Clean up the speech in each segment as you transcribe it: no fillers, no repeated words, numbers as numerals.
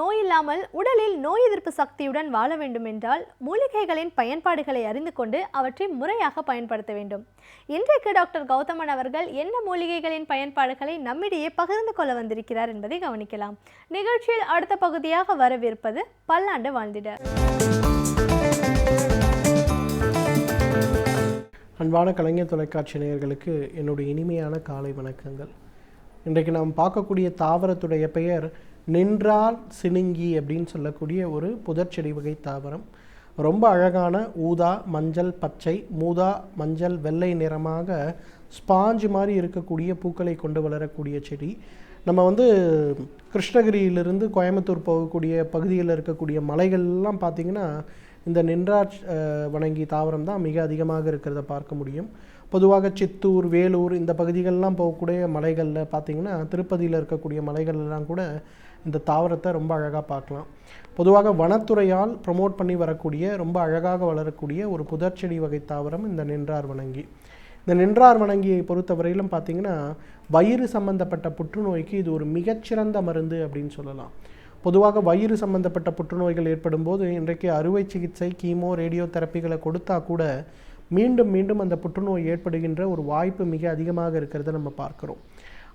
நோய் இல்லாமல் உடலில் நோய் எதிர்ப்பு சக்தியுடன் வாழ வேண்டும் என்றால் மூலிகைகளின் பயன்பாடுகளை அறிந்து கொண்டு அவற்றை முறையாக பயன்படுத்த வேண்டும். இன்றைக்கு டாக்டர் கௌதமன் அவர்கள் என்ன மூலிகைகளின் பயன்பாடுகளை நம்மிடையே பகிர்ந்து கொள்ள வந்திருக்கிறார் என்பதை கவனிக்கலாம். நிகழ்ச்சியில் அடுத்த பகுதியாக வரவிருப்பது பல்லாண்டு வாழ்ந்திட. அன்பான கலைஞர் தொலைக்காட்சி நேயர்களுக்கு என்னுடைய இனிமையான காலை வணக்கங்கள். இன்றைக்கு நாம் பார்க்கக்கூடிய தாவரத்துடைய பெயர் நின்றார் சினுங்கி அப்படின்னு சொல்லக்கூடிய ஒரு புதர்ச்செடி வகை தாவரம். ரொம்ப அழகான ஊதா, மஞ்சள், பச்சை, மூதா, மஞ்சள், வெள்ளை நிறமாக ஸ்பாஞ்சு மாதிரி இருக்கக்கூடிய பூக்களை கொண்டு வளரக்கூடிய செடி. நம்ம கிருஷ்ணகிரியிலிருந்து கோயம்புத்தூர் போகக்கூடிய பகுதியில் இருக்கக்கூடிய மலைகள்லாம் பார்த்திங்கன்னா இந்த நின்றார் வணங்கி தாவரம் தான் மிக அதிகமாக இருக்கிறத பார்க்க முடியும். பொதுவாக சித்தூர், வேலூர் இந்த பகுதிகளெலாம் போகக்கூடிய மலைகளில் பார்த்திங்கன்னா திருப்பதியில் இருக்கக்கூடிய மலைகள்லாம் கூட இந்த தாவரத்தை ரொம்ப அழகாக பார்க்கலாம். பொதுவாக வனத்துறையால் ப்ரமோட் பண்ணி வரக்கூடிய ரொம்ப அழகாக வளரக்கூடிய ஒரு புதர்ச்செடி வகை தாவரம் இந்த நின்றார் வணங்கி. இந்த நின்றார் வணங்கியை பொறுத்தவரையிலும் பார்த்திங்கன்னா வயிறு சம்பந்தப்பட்ட புற்றுநோய்க்கு இது ஒரு மிகச்சிறந்த மருந்து அப்படின்னு சொல்லலாம். பொதுவாக வயிறு சம்பந்தப்பட்ட புற்றுநோய்கள் ஏற்படும் போது இன்றைக்கு அறுவை சிகிச்சை, கீமோ, ரேடியோ தெரப்பிகளை கொடுத்தா கூட மீண்டும் மீண்டும் அந்த புற்றுநோய் ஏற்படுகின்ற ஒரு வாய்ப்பு மிக அதிகமாக இருக்கிறத நம்ம பார்க்குறோம்.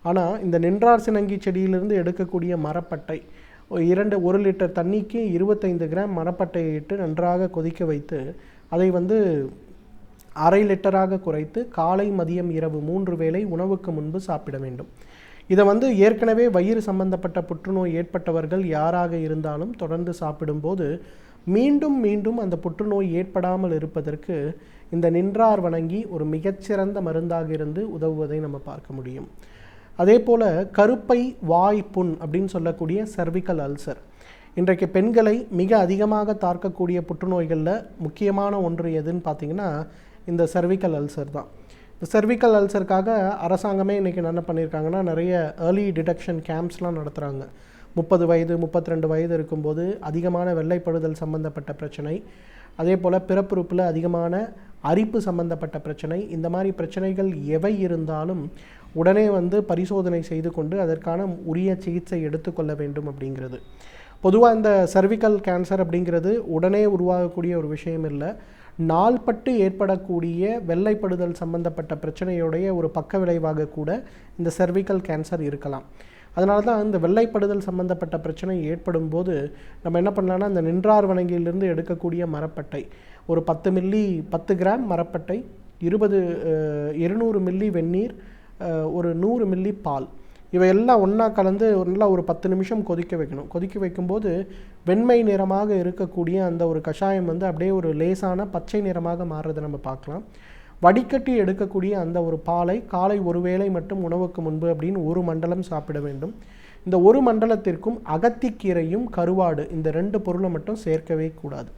ஆனால் இந்த நின்றார் சினங்கி செடியிலிருந்து எடுக்கக்கூடிய மரப்பட்டை 1 லிட்டர் தண்ணிக்கு 25 கிராம் மரப்பட்டையை இட்டு நன்றாக கொதிக்க வைத்து அதை 1/2 லிட்டராக குறைத்து காலை, மதியம், இரவு 3 வேளை உணவுக்கு முன்பு சாப்பிட வேண்டும். இதை ஏற்கனவே வயிறு சம்பந்தப்பட்ட புற்றுநோய் ஏற்பட்டவர்கள் யாராக இருந்தாலும் தொடர்ந்து சாப்பிடும்போது மீண்டும் மீண்டும் அந்த புற்றுநோய் ஏற்படாமல் இருப்பதற்கு இந்த நின்றார் வணங்கி ஒரு மிகச்சிறந்த மருந்தாக இருந்து உதவுவதை நம்ம பார்க்க முடியும். அதே போல் கருப்பை வாய் புண் அப்படின்னு சொல்லக்கூடிய சர்விக்கல் அல்சர் இன்றைக்கு பெண்களை மிக அதிகமாக தாக்கக்கூடிய புற்றுநோய்களில் முக்கியமான ஒன்று எதுன்னு பார்த்திங்கன்னா இந்த சர்விக்கல் அல்சர் தான். இந்த சர்விக்கல் அல்சருக்காக அரசாங்கமே இன்றைக்கி என்ன பண்ணியிருக்காங்கன்னா நிறைய ஏர்லி டிடெக்ஷன் கேம்ப்ஸ்லாம் நடத்துகிறாங்க. 30 வயது 32 வயது இருக்கும்போது அதிகமான வெள்ளைப்படுதல் சம்பந்தப்பட்ட பிரச்சனை, அதே போல் பிறப்புறுப்பில் அதிகமான அரிப்பு சம்பந்தப்பட்ட பிரச்சனை, இந்த மாதிரி பிரச்சனைகள் எவை இருந்தாலும் உடனே பரிசோதனை செய்து கொண்டு அதற்கான உரிய சிகிச்சை எடுத்துக்கொள்ள வேண்டும் அப்படிங்கிறது. பொதுவாக இந்த சர்விக்கல் கேன்சர் அப்படிங்கிறது உடனே உருவாகக்கூடிய ஒரு விஷயம் இல்லை. நாள்பட்டு ஏற்படக்கூடிய வெள்ளைப்படுதல் சம்பந்தப்பட்ட பிரச்சனையுடைய ஒரு பக்க விளைவாக கூட இந்த சர்விக்கல் கேன்சர் இருக்கலாம். அதனால தான் இந்த வெள்ளைப்படுதல் சம்பந்தப்பட்ட பிரச்சனை ஏற்படும் போது நம்ம என்ன பண்ணலாம்னா இந்த நின்றார் வணங்கியிலிருந்து எடுக்கக்கூடிய மரப்பட்டை ஒரு 10 கிராம் மரப்பட்டை, 200 மில்லி வெந்நீர், ஒரு 100 மில்லி பால், இவையெல்லாம் ஒன்றா கலந்து நல்லா ஒரு 10 நிமிஷம் கொதிக்க வைக்கணும். கொதிக்க வைக்கும்போது வெண்மை நிறமாக இருக்கக்கூடிய அந்த ஒரு கஷாயம் அப்படியே ஒரு லேசான பச்சை நிறமாக மாறுறதை நம்ம பார்க்கலாம். வடிகட்டி எடுக்கக்கூடிய அந்த ஒரு பாலை காலை 1 வேளை மட்டும் உணவுக்கு முன்பு அப்படின்னு 1 மண்டலம் சாப்பிட வேண்டும். இந்த 1 மண்டலத்திற்கும் அகத்திக்கீரையும் கருவாடு இந்த 2 பொருளை மட்டும் சேர்க்கவே கூடாது.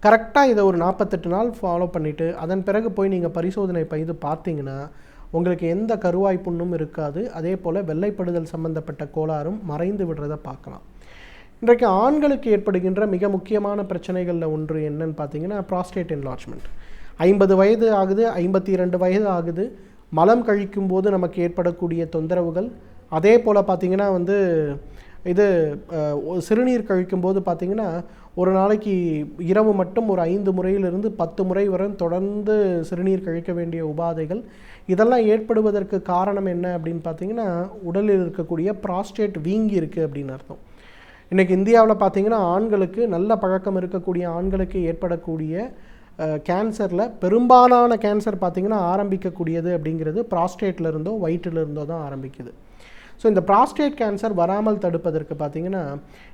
கரெக்டாக இதை ஒரு 48 நாள் ஃபாலோ பண்ணிவிட்டு அதன் பிறகு போய் நீங்கள் பரிசோதனை செய்து பார்த்தீங்கன்னா உங்களுக்கு எந்த கருவாய் புண்ணும் இருக்காது. அதே போல் வெள்ளைப்படுதல் சம்பந்தப்பட்ட கோளாறும் மறைந்து விடுறதை பார்க்கலாம். இன்றைக்கு ஆண்களுக்கு ஏற்படுகின்ற மிக முக்கியமான பிரச்சனைகளில் ஒன்று என்னன்னு பார்த்தீங்கன்னா ப்ராஸ்டேட் என்லார்ஜ்மெண்ட். 50 வயது ஆகுது, 52 வயது ஆகுது, மலம் கழிக்கும் போது நமக்கு ஏற்படக்கூடிய தொந்தரவுகள், அதே போல் பார்த்திங்கன்னா இது சிறுநீர் கழிக்கும்போது பார்த்திங்கன்னா ஒரு நாளைக்கு இரவு மட்டும் ஒரு 5 முறையிலிருந்து 10 முறை வரை தொடர்ந்து சிறுநீர் கழிக்க வேண்டிய உபாதைகள், இதெல்லாம் ஏற்படுவதற்கு காரணம் என்ன அப்படின்னு பார்த்திங்கன்னா உடலில் இருக்கக்கூடிய ப்ராஸ்டேட் வீங்கி இருக்குது அப்படின்னு அர்த்தம். இன்றைக்கி இந்தியாவில் பார்த்திங்கன்னா ஆண்களுக்கு நல்ல பழக்கம் இருக்கக்கூடிய ஆண்களுக்கு ஏற்படக்கூடிய கேன்சரில் பெரும்பாலான கேன்சர் பார்த்திங்கன்னா ஆரம்பிக்கக்கூடியது அப்படிங்கிறது ப்ராஸ்டேட்டில் இருந்தோ வயிற்றில் இருந்தோ தான் ஆரம்பிக்குது. ஸோ இந்த ப்ராஸ்டேட் கேன்சர் வராமல் தடுப்பதற்கு பார்த்திங்கன்னா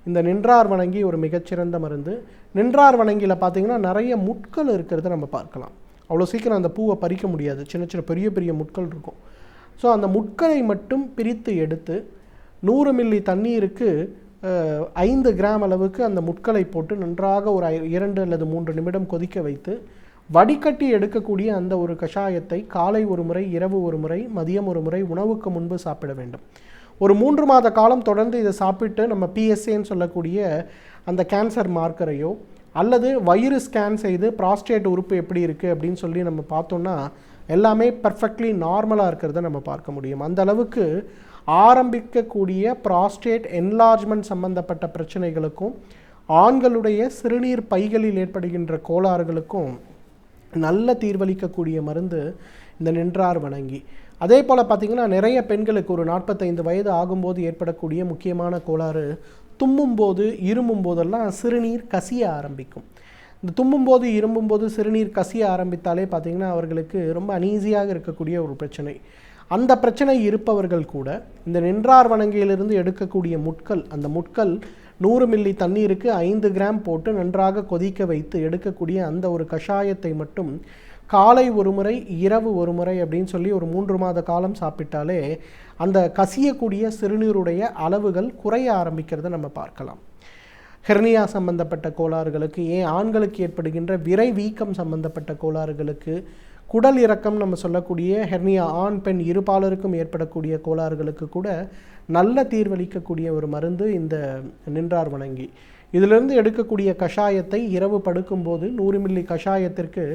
இந்த நின்றார் வணங்கி ஒரு மிகச்சிறந்த மருந்து. நின்றார் வணங்கியில் பார்த்திங்கன்னா நிறைய முட்கள் இருக்கிறத நம்ம பார்க்கலாம். அவ்வளோ சீக்கிரம் அந்த பூவை பறிக்க முடியாது, சின்ன சின்ன பெரிய பெரிய முட்கள் இருக்கும். ஸோ அந்த முட்களை மட்டும் பிரித்து எடுத்து 100 மில்லி தண்ணீருக்கு 5 கிராம் அளவுக்கு அந்த முட்களை போட்டு நன்றாக ஒரு 2 அல்லது 3 நிமிடம் கொதிக்க வைத்து வடிகட்டி எடுக்கக்கூடிய அந்த ஒரு கஷாயத்தை காலை 1 முறை, இரவு 1 முறை, மதியம் 1 முறை உணவுக்கு முன்பு சாப்பிட வேண்டும். ஒரு 3 மாத காலம் தொடர்ந்து இதை சாப்பிட்டு நம்ம PSAன்னு சொல்லக்கூடிய அந்த கேன்சர் மார்க்கரையோ அல்லது வயிறு ஸ்கேன் செய்து ப்ராஸ்டேட் உறுப்பு எப்படி இருக்குது அப்படின்னு சொல்லி நம்ம பார்த்தோம்னா எல்லாமே பர்ஃபெக்ட்லி நார்மலாக இருக்கிறத நம்ம பார்க்க முடியும். அந்த அளவுக்கு ஆரம்பிக்கக்கூடிய ப்ராஸ்டேட் என்லார்ஜ்மெண்ட் சம்பந்தப்பட்ட பிரச்சனைகளுக்கும் ஆண்களுடைய சிறுநீர் பைகளில் ஏற்படுகின்ற கோளாறுகளுக்கும் நல்ல தீர்வளிக்கக்கூடிய மருந்து இந்த நின்றார் வணங்கி. அதே போல் பார்த்திங்கன்னா நிறைய பெண்களுக்கு ஒரு 45 வயது ஆகும்போது ஏற்படக்கூடிய முக்கியமான கோளாறு தும்மும்போது இருமும் போதெல்லாம் சிறுநீர் கசிய ஆரம்பிக்கும். இந்த தும்மும்போது இருமும்போது சிறுநீர் கசிய ஆரம்பித்தாலே பார்த்திங்கன்னா அவர்களுக்கு ரொம்ப அனீஸியாக இருக்கக்கூடிய ஒரு பிரச்சனை. அந்த பிரச்சனை இருப்பவர்கள் கூட இந்த நின்றார் வணங்கியிலிருந்து எடுக்கக்கூடிய முட்கள், அந்த முட்கள் 100 மில்லி தண்ணீருக்கு 5 கிராம் போட்டு நன்றாக கொதிக்க வைத்து எடுக்கக்கூடிய அந்த ஒரு கஷாயத்தை மட்டும் காலை ஒரு முறை இரவு ஒரு முறை அப்படின்னு சொல்லி ஒரு 3 மாத காலம் சாப்பிட்டாலே அந்த கசியக்கூடிய சிறுநீருடைய அளவுகள் குறைய ஆரம்பிக்கிறத நம்ம பார்க்கலாம். ஹெர்னியா சம்பந்தப்பட்ட கோளாறுகளுக்கு, ஏன் ஆண்களுக்கு ஏற்படுகின்ற விரை வீக்கம் சம்பந்தப்பட்ட கோளாறுகளுக்கு, குடல் இறக்கம் நம்ம சொல்லக்கூடிய ஹெர்னியா ஆண் பெண் இருபாலருக்கும் ஏற்படக்கூடிய கோளாறுகளுக்கு கூட நல்ல தீர்வளிக்கக்கூடிய ஒரு மருந்து இந்த நின்றார் வணங்கி. இதிலிருந்து எடுக்கக்கூடிய கஷாயத்தை இரவு படுக்கும்போது 100 மில்லி கஷாயத்திற்கு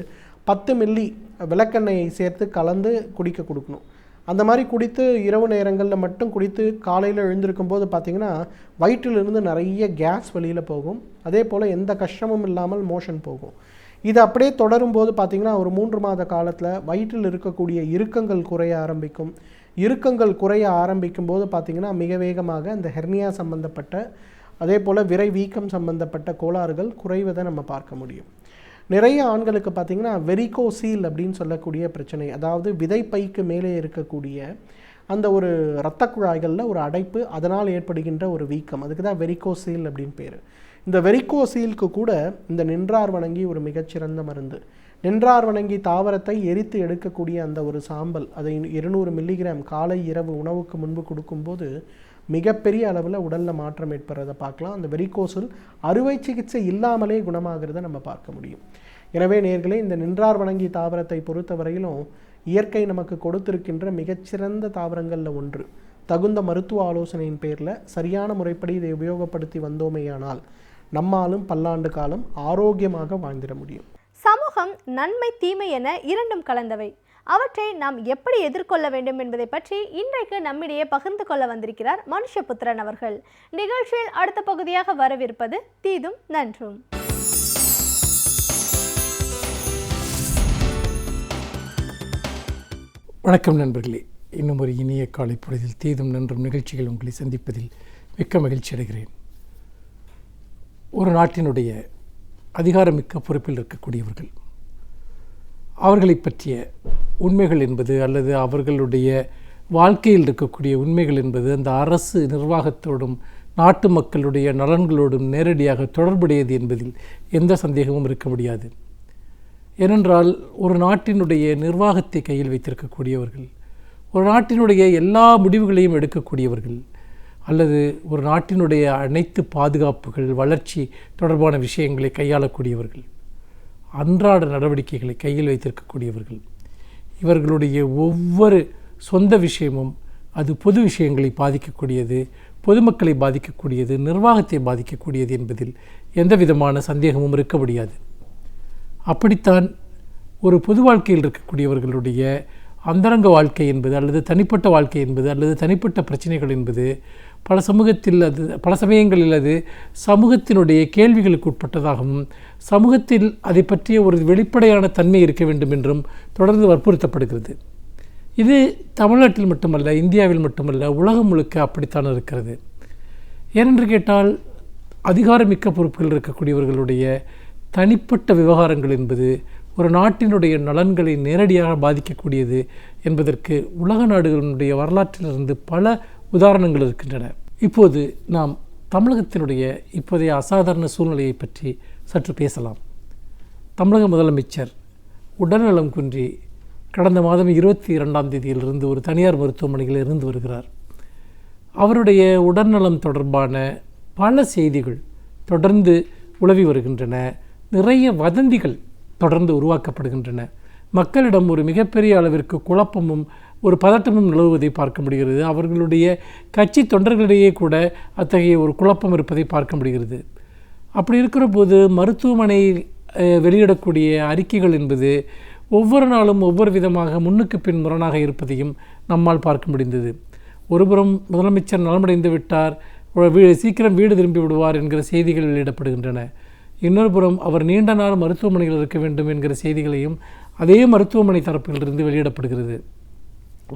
10 மில்லி விளக்கெண்ணெயை சேர்த்து கலந்து குடிக்க கொடுக்கணும். அந்த மாதிரி குடித்து இரவு நேரங்களில் மட்டும் குடித்து காலையில் எழுந்திருக்கும் போது பார்த்திங்கன்னா வயிற்றிலிருந்து நிறைய கேஸ் வெளியில் போகும். அதே போல் எந்த கஷ்டமும் இல்லாமல் மோஷன் போகும். இது அப்படியே தொடரும்போது பார்த்திங்கன்னா ஒரு 3 மாத காலத்தில் வயிற்றில் இருக்கக்கூடிய இறுக்கங்கள் குறைய ஆரம்பிக்கும். இறுக்கங்கள் குறைய ஆரம்பிக்கும் போது பார்த்திங்கன்னா மிக வேகமாக இந்த ஹெர்னியா சம்பந்தப்பட்ட அதே போல் விரை வீக்கம் சம்பந்தப்பட்ட கோளாறுகள் குறைவதை நம்ம பார்க்க முடியும். நிறைய ஆண்களுக்கு பார்த்திங்கன்னா வெரிகோசீல் அப்படின்னு சொல்லக்கூடிய பிரச்சனை, அதாவது விதைப்பைக்கு மேலே இருக்கக்கூடிய அந்த ஒரு இரத்த குழாய்களில் ஒரு அடைப்பு, அதனால் ஏற்படுகின்ற ஒரு வீக்கம், அதுக்கு தான் வெரிகோசீல் அப்படின்னு பேர். இந்த வெரிகோசீலுக்கு கூட இந்த நின்றார் வணங்கி ஒரு மிகச்சிறந்த மருந்து. நின்றார் வணங்கி தாவரத்தை எரித்து எடுக்கக்கூடிய அந்த ஒரு சாம்பல், அதை 200 மில்லிகிராம் காலை இரவு உணவுக்கு முன்பு கொடுக்கும்போது மிகப்பெரிய அளவில் உடலில் மாற்றம் ஏற்படுறதை பார்க்கலாம். அந்த வெரிகோசல் அறுவை சிகிச்சை இல்லாமலே குணமாகிறத நம்ம பார்க்க முடியும். எனவே நேர்களே, இந்த நின்றார் வணங்கி தாவரத்தை பொறுத்தவரையிலும் இயற்கை நமக்கு கொடுத்திருக்கின்ற மிகச்சிறந்த தாவரங்களில் ஒன்று. தகுந்த மருத்துவ ஆலோசனையின் பேரில் சரியான முறைப்படி இதை உபயோகப்படுத்தி வந்தோமேயானால் நம்மாலும் பல்லாண்டு காலம் ஆரோக்கியமாக வாழ்ந்திட முடியும். சமூகம் நன்மை தீமை என இரண்டும் கலந்தவை. அவற்றை நாம் எப்படி எதிர்கொள்ள வேண்டும் என்பதை பற்றி இன்றைக்கு நம்மிடையே பகிர்ந்து கொள்ள வந்திருக்கிறார் மனுஷபுத்திரன் அவர்கள். நிகழ்ச்சியில் அடுத்த பகுதியாக வரவிருப்பது தீதும் நன்றும். வணக்கம் நண்பர்களே, இன்னும் ஒரு இனிய காலை பொழுதில் தீதும் நன்றும் நிகழ்ச்சிகள் உங்களை சந்திப்பதில் மிக்க மகிழ்ச்சி அடைகிறேன். ஒரு நாட்டினுடைய அதிகாரமிக்க பொறுப்பில் இருக்கக்கூடியவர்கள், அவர்களை பற்றிய உண்மைகள் என்பது அல்லது அவர்களுடைய வாழ்க்கையில் இருக்கக்கூடிய உண்மைகள் என்பது அந்த அரசு நிர்வாகத்தோடும் நாட்டு மக்களுடைய நலன்களோடும் நேரடியாக தொடர்புடையது என்பதில் எந்த சந்தேகமும் இருக்க முடியாது. ஏனென்றால் ஒரு நாட்டினுடைய நிர்வாகத்தை கையில் வைத்திருக்கக்கூடியவர்கள், ஒரு நாட்டினுடைய எல்லா முடிவுகளையும் எடுக்கக்கூடியவர்கள், அல்லது ஒரு நாட்டினுடைய அனைத்து பாதுகாப்புகள் வளர்ச்சி தொடர்பான விஷயங்களை கையாளக்கூடியவர்கள், அன்றாட நடவடிக்கைகளை கையில் வைத்திருக்கக்கூடியவர்கள், இவர்களுடைய ஒவ்வொரு சொந்த விஷயமும் அது பொது விஷயங்களை பாதிக்கக்கூடியது, பொதுமக்களை பாதிக்கக்கூடியது, நிர்வாகத்தை பாதிக்கக்கூடியது என்பதில் எந்த விதமான சந்தேகமும் இருக்க முடியாது. அப்படித்தான் ஒரு பொது வாழ்க்கையில் இருக்கக்கூடியவர்களுடைய அந்தரங்க வாழ்க்கை என்பது அல்லது தனிப்பட்ட வாழ்க்கை என்பது அல்லது தனிப்பட்ட பிரச்சனைகள் என்பது பல சமயங்களில் அது சமூகத்தினுடைய கேள்விகளுக்கு உட்பட்டதாகவும் சமூகத்தில் அதை பற்றிய ஒரு வெளிப்படையான தன்மை இருக்க வேண்டும் என்றும் தொடர்ந்து வற்புறுத்தப்படுகிறது. இது தமிழ்நாட்டில் மட்டுமல்ல, இந்தியாவில் மட்டுமல்ல, உலகம் முழுக்க அப்படித்தான் இருக்கிறது. ஏனென்று கேட்டால் அதிகாரமிக்க பொறுப்புகள் இருக்கக்கூடியவர்களுடைய தனிப்பட்ட விவகாரங்கள் என்பது ஒரு நாட்டினுடைய நலன்களை நேரடியாக பாதிக்கக்கூடியது என்பதற்கு உலக நாடுகளினுடைய வரலாற்றிலிருந்து பல உதாரணங்கள் இருக்கின்றன. இப்போது நாம் தமிழகத்தினுடைய இப்போதைய அசாதாரண சூழ்நிலையை பற்றி சற்று பேசலாம். தமிழக முதலமைச்சர் உடல்நலம் குன்றி கடந்த மாதம் 22ஆம் தேதியிலிருந்து ஒரு தனியார் மருத்துவமனையில் இருந்து வருகிறார். அவருடைய உடல்நலம் தொடர்பான பல செய்திகள் தொடர்ந்து உலவி வருகின்றன. நிறைய வதந்திகள் தொடர்ந்து உருவாக்கப்படுகின்றன. மக்களிடம் ஒரு மிகப்பெரிய அளவிற்கு குழப்பமும் ஒரு பதட்டமும் நிலவுவதை பார்க்க முடிகிறது. அவர்களுடைய கட்சி தொண்டர்களிடையே கூட அத்தகைய ஒரு குழப்பம் இருப்பதை பார்க்க முடிகிறது. அப்படி இருக்கிற போது மருத்துவமனை வெளியிடக்கூடிய அறிக்கைகள் என்பது ஒவ்வொரு நாளும் ஒவ்வொரு விதமாக முன்னுக்கு பின் முரணாக இருப்பதையும் நம்மால் பார்க்க முடிந்தது. ஒருபுறம் முதலமைச்சர் நலமடைந்து விட்டார், சீக்கிரம் வீடு திரும்பி விடுவார் என்கிற செய்திகள் வெளியிடப்படுகின்றன. இன்னொரு புறம் அவர் நீண்ட நாள் மருத்துவமனையில் இருக்க வேண்டும் என்கிற செய்திகளையும் அதே மருத்துவமனை தரப்பிலிருந்து வெளியிடப்படுகிறது.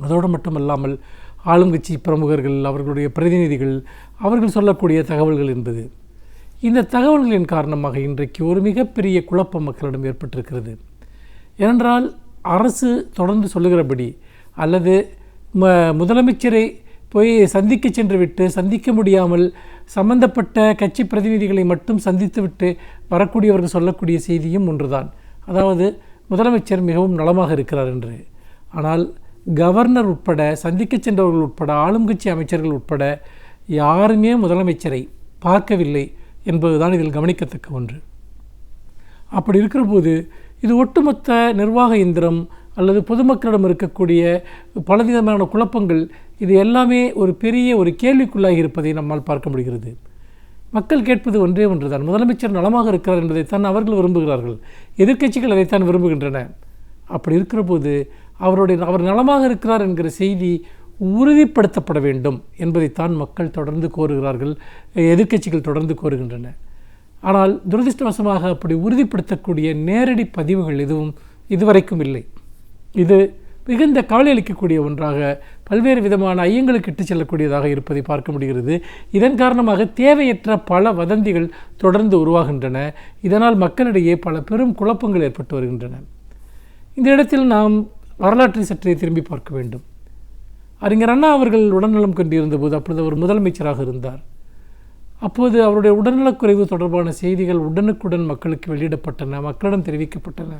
அதோடு மட்டுமல்லாமல் ஆளுங்கட்சி பிரமுகர்கள், அவர்களுடைய பிரதிநிதிகள், அவர்கள் சொல்லக்கூடிய தகவல்கள் என்பது, இந்த தகவல்களின் காரணமாக இன்றைக்கு ஒரு மிகப்பெரிய குழப்பம் மக்களிடம் ஏற்பட்டிருக்கிறது. ஏனென்றால் அரசு தொடர்ந்து சொல்லுகிறபடி அல்லது முதலமைச்சரை போய் சந்திக்க சென்று விட்டு சந்திக்க முடியாமல் சம்பந்தப்பட்ட கட்சி பிரதிநிதிகளை மட்டும் சந்தித்துவிட்டு வரக்கூடியவர்கள் சொல்லக்கூடிய செய்தியும் ஒன்றுதான். அதாவது முதலமைச்சர் மிகவும் நலமாக இருக்கிறார் என்று. ஆனால் கவர்னர் உட்பட, சந்திக்க சென்றவர்கள் உட்பட, ஆளும் கட்சி அமைச்சர்கள் உட்பட யாருமே முதலமைச்சரை பார்க்கவில்லை என்பதுதான் இதில் கவனிக்கத்தக்க ஒன்று. அப்படி இருக்கிற போது இது ஒட்டுமொத்த நிர்வாக இயந்திரம் அல்லது பொதுமக்களிடம் இருக்கக்கூடிய பலவிதமான குழப்பங்கள், இது எல்லாமே ஒரு பெரிய ஒரு கேள்விக்குள்ளாகி இருப்பதை நம்மால் பார்க்க முடிகிறது. மக்கள் கேட்பது ஒன்றே ஒன்றுதான், முதலமைச்சர் நலமாக இருக்கிறார் என்பதைத்தான் அவர்கள் விரும்புகிறார்கள், எதிர்க்கட்சிகள் அதைத்தான் விரும்புகின்றன. அப்படி இருக்கிற போது அவர் நலமாக இருக்கிறார் என்கிற செய்தி உறுதிப்படுத்தப்பட வேண்டும் என்பதைத்தான் மக்கள் தொடர்ந்து கோருகிறார்கள், எதிர்க்கட்சிகள் தொடர்ந்து கோருகின்றன. ஆனால் துரதிர்ஷ்டவசமாக அப்படி உறுதிப்படுத்தக்கூடிய நேரடி பதிவுகள் எதுவும் இதுவரைக்கும் இல்லை. இது மிகுந்த கவலை அளிக்கக்கூடிய ஒன்றாக, பல்வேறு விதமான ஐயங்களுக்கு இட்டு செல்லக்கூடியதாக இருப்பதை பார்க்க முடிகிறது. இதன் காரணமாக தேவையற்ற பல வதந்திகள் தொடர்ந்து உருவாகின்றன. இதனால் மக்களிடையே பல பெரும் குழப்பங்கள் ஏற்பட்டு வருகின்றன. இந்த இடத்தில் நாம் வரலாற்றை சற்றே திரும்பி பார்க்க வேண்டும். அறிஞர் அண்ணா அவர்கள் உடல்நலம் கொண்டிருந்தபோது அப்பொழுது அவர் முதலமைச்சராக இருந்தார். அப்போது அவருடைய உடல்நலக்குறைவு தொடர்பான செய்திகள் உடனுக்குடன் மக்களுக்கு வெளியிடப்பட்டன, மக்களிடம் தெரிவிக்கப்பட்டன.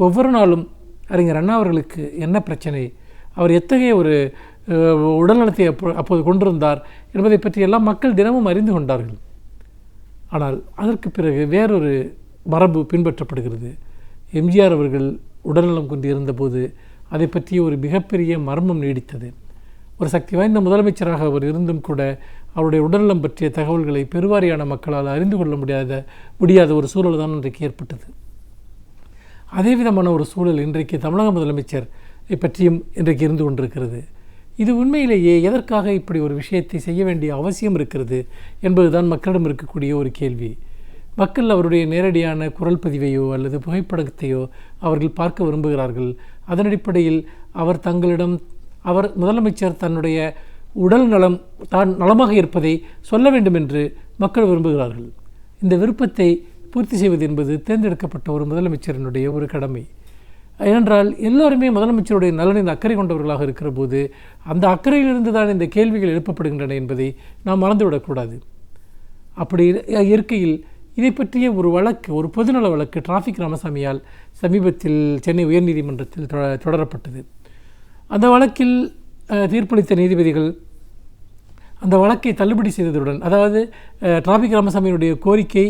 ஒவ்வொரு நாளும் அறிஞர் அண்ணா அவர்களுக்கு என்ன பிரச்சனை, அவர் எத்தகைய ஒரு உடல்நலத்தை அப்போது கொண்டிருந்தார் என்பதை பற்றியெல்லாம் மக்கள் தினமும் அறிந்து கொண்டார்கள். ஆனால் அதற்கு பிறகு வேறொரு மரபு பின்பற்றப்படுகிறது. எம்ஜிஆர் அவர்கள் உடல்நலம் கொண்டு இருந்தபோது அதை பற்றிய ஒரு மிகப்பெரிய மர்மம் நீடித்தது. ஒரு சக்தி வாய்ந்த முதலமைச்சராக அவர் இருந்தும் கூட அவருடைய உடல்நலம் பற்றிய தகவல்களை பெருவாரியான மக்களால் அறிந்து கொள்ள முடியாத ஒரு சூழல் தான் இன்றைக்கு ஏற்பட்டது. அதே விதமான ஒரு சூழல் இன்றைக்கு தமிழக முதலமைச்சர் பற்றியும் இன்றைக்கு இருந்து கொண்டிருக்கிறது. இது உண்மையிலேயே எதற்காக இப்படி ஒரு விஷயத்தை செய்ய வேண்டிய அவசியம் இருக்கிறது என்பதுதான் மக்களிடம் இருக்கக்கூடிய ஒரு கேள்வி. மக்கள் அவருடைய நேரடியான குரல் பதிவையோ அல்லது புகைப்படத்தையோ அவர்கள் பார்க்க விரும்புகிறார்கள். அதன் அடிப்படையில் அவர் முதலமைச்சர் தன்னுடைய உடல் நலம் தான் நலமாக இருப்பதை சொல்ல வேண்டும் என்று மக்கள் விரும்புகிறார்கள். இந்த விருப்பத்தை பூர்த்தி செய்வது என்பது தேர்ந்தெடுக்கப்பட்ட ஒரு முதலமைச்சரினுடைய ஒரு கடமை. ஏனென்றால் எல்லோருமே முதலமைச்சருடைய நலனில் அக்கறை கொண்டவர்களாக இருக்கிற போது அந்த அக்கறையிலிருந்து தான் இந்த கேள்விகள் எழுப்பப்படுகின்றன என்பதை நாம் மறந்துவிடக்கூடாது. அப்படி இருக்கையில் இதை பற்றிய ஒரு வழக்கு, ஒரு பொதுநல வழக்கு டிராஃபிக் ராமசாமியால் சமீபத்தில் சென்னை உயர்நீதிமன்றத்தில் தொடரப்பட்டது. அந்த வழக்கில் தீர்ப்பளித்த நீதிபதிகள் அந்த வழக்கை தள்ளுபடி செய்ததுடன், அதாவது டிராஃபிக் ராமசாமியினுடைய கோரிக்கை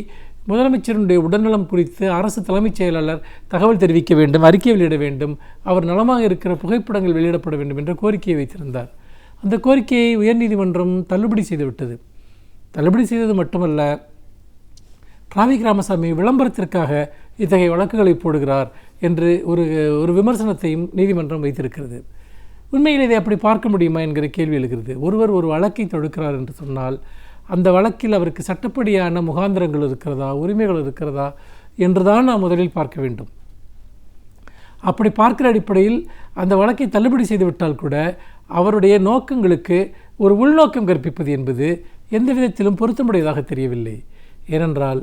முதலமைச்சருடைய உடல்நலம் குறித்து அரசு தலைமைச் செயலாளர் தகவல் தெரிவிக்க வேண்டும், அறிக்கை வெளியிட வேண்டும், அவர் நலமாக இருக்கிற புகைப்படங்கள் வெளியிடப்பட வேண்டும் என்ற கோரிக்கையை வைத்திருந்தார். அந்த கோரிக்கையை உயர்நீதிமன்றம் தள்ளுபடி செய்துவிட்டது. தள்ளுபடி செய்தது மட்டுமல்ல, டிராஃபிக் ராமசாமி விளம்பரத்திற்காக இத்தகைய வழக்குகளை போடுகிறார் என்று ஒரு விமர்சனத்தையும் நீதிமன்றம் வைத்திருக்கிறது. உண்மையில் இதை அப்படி பார்க்க முடியுமா என்கிற கேள்வி எழுகிறது. ஒருவர் ஒரு வழக்கை தொடுக்கிறார் என்று சொன்னால் அந்த வழக்கில் அவருக்கு சட்டப்படியான முகாந்திரங்கள் இருக்கிறதா, உரிமைகள் இருக்கிறதா என்றுதான் நாம் முதலில் பார்க்க வேண்டும். அப்படி பார்க்கிற அடிப்படையில் அந்த வழக்கை தள்ளுபடி செய்துவிட்டால் கூட அவருடைய நோக்கங்களுக்கு ஒரு உள்நோக்கம் கற்பிப்பது என்பது எந்த விதத்திலும் பொருத்தமுடையதாக தெரியவில்லை. ஏனென்றால்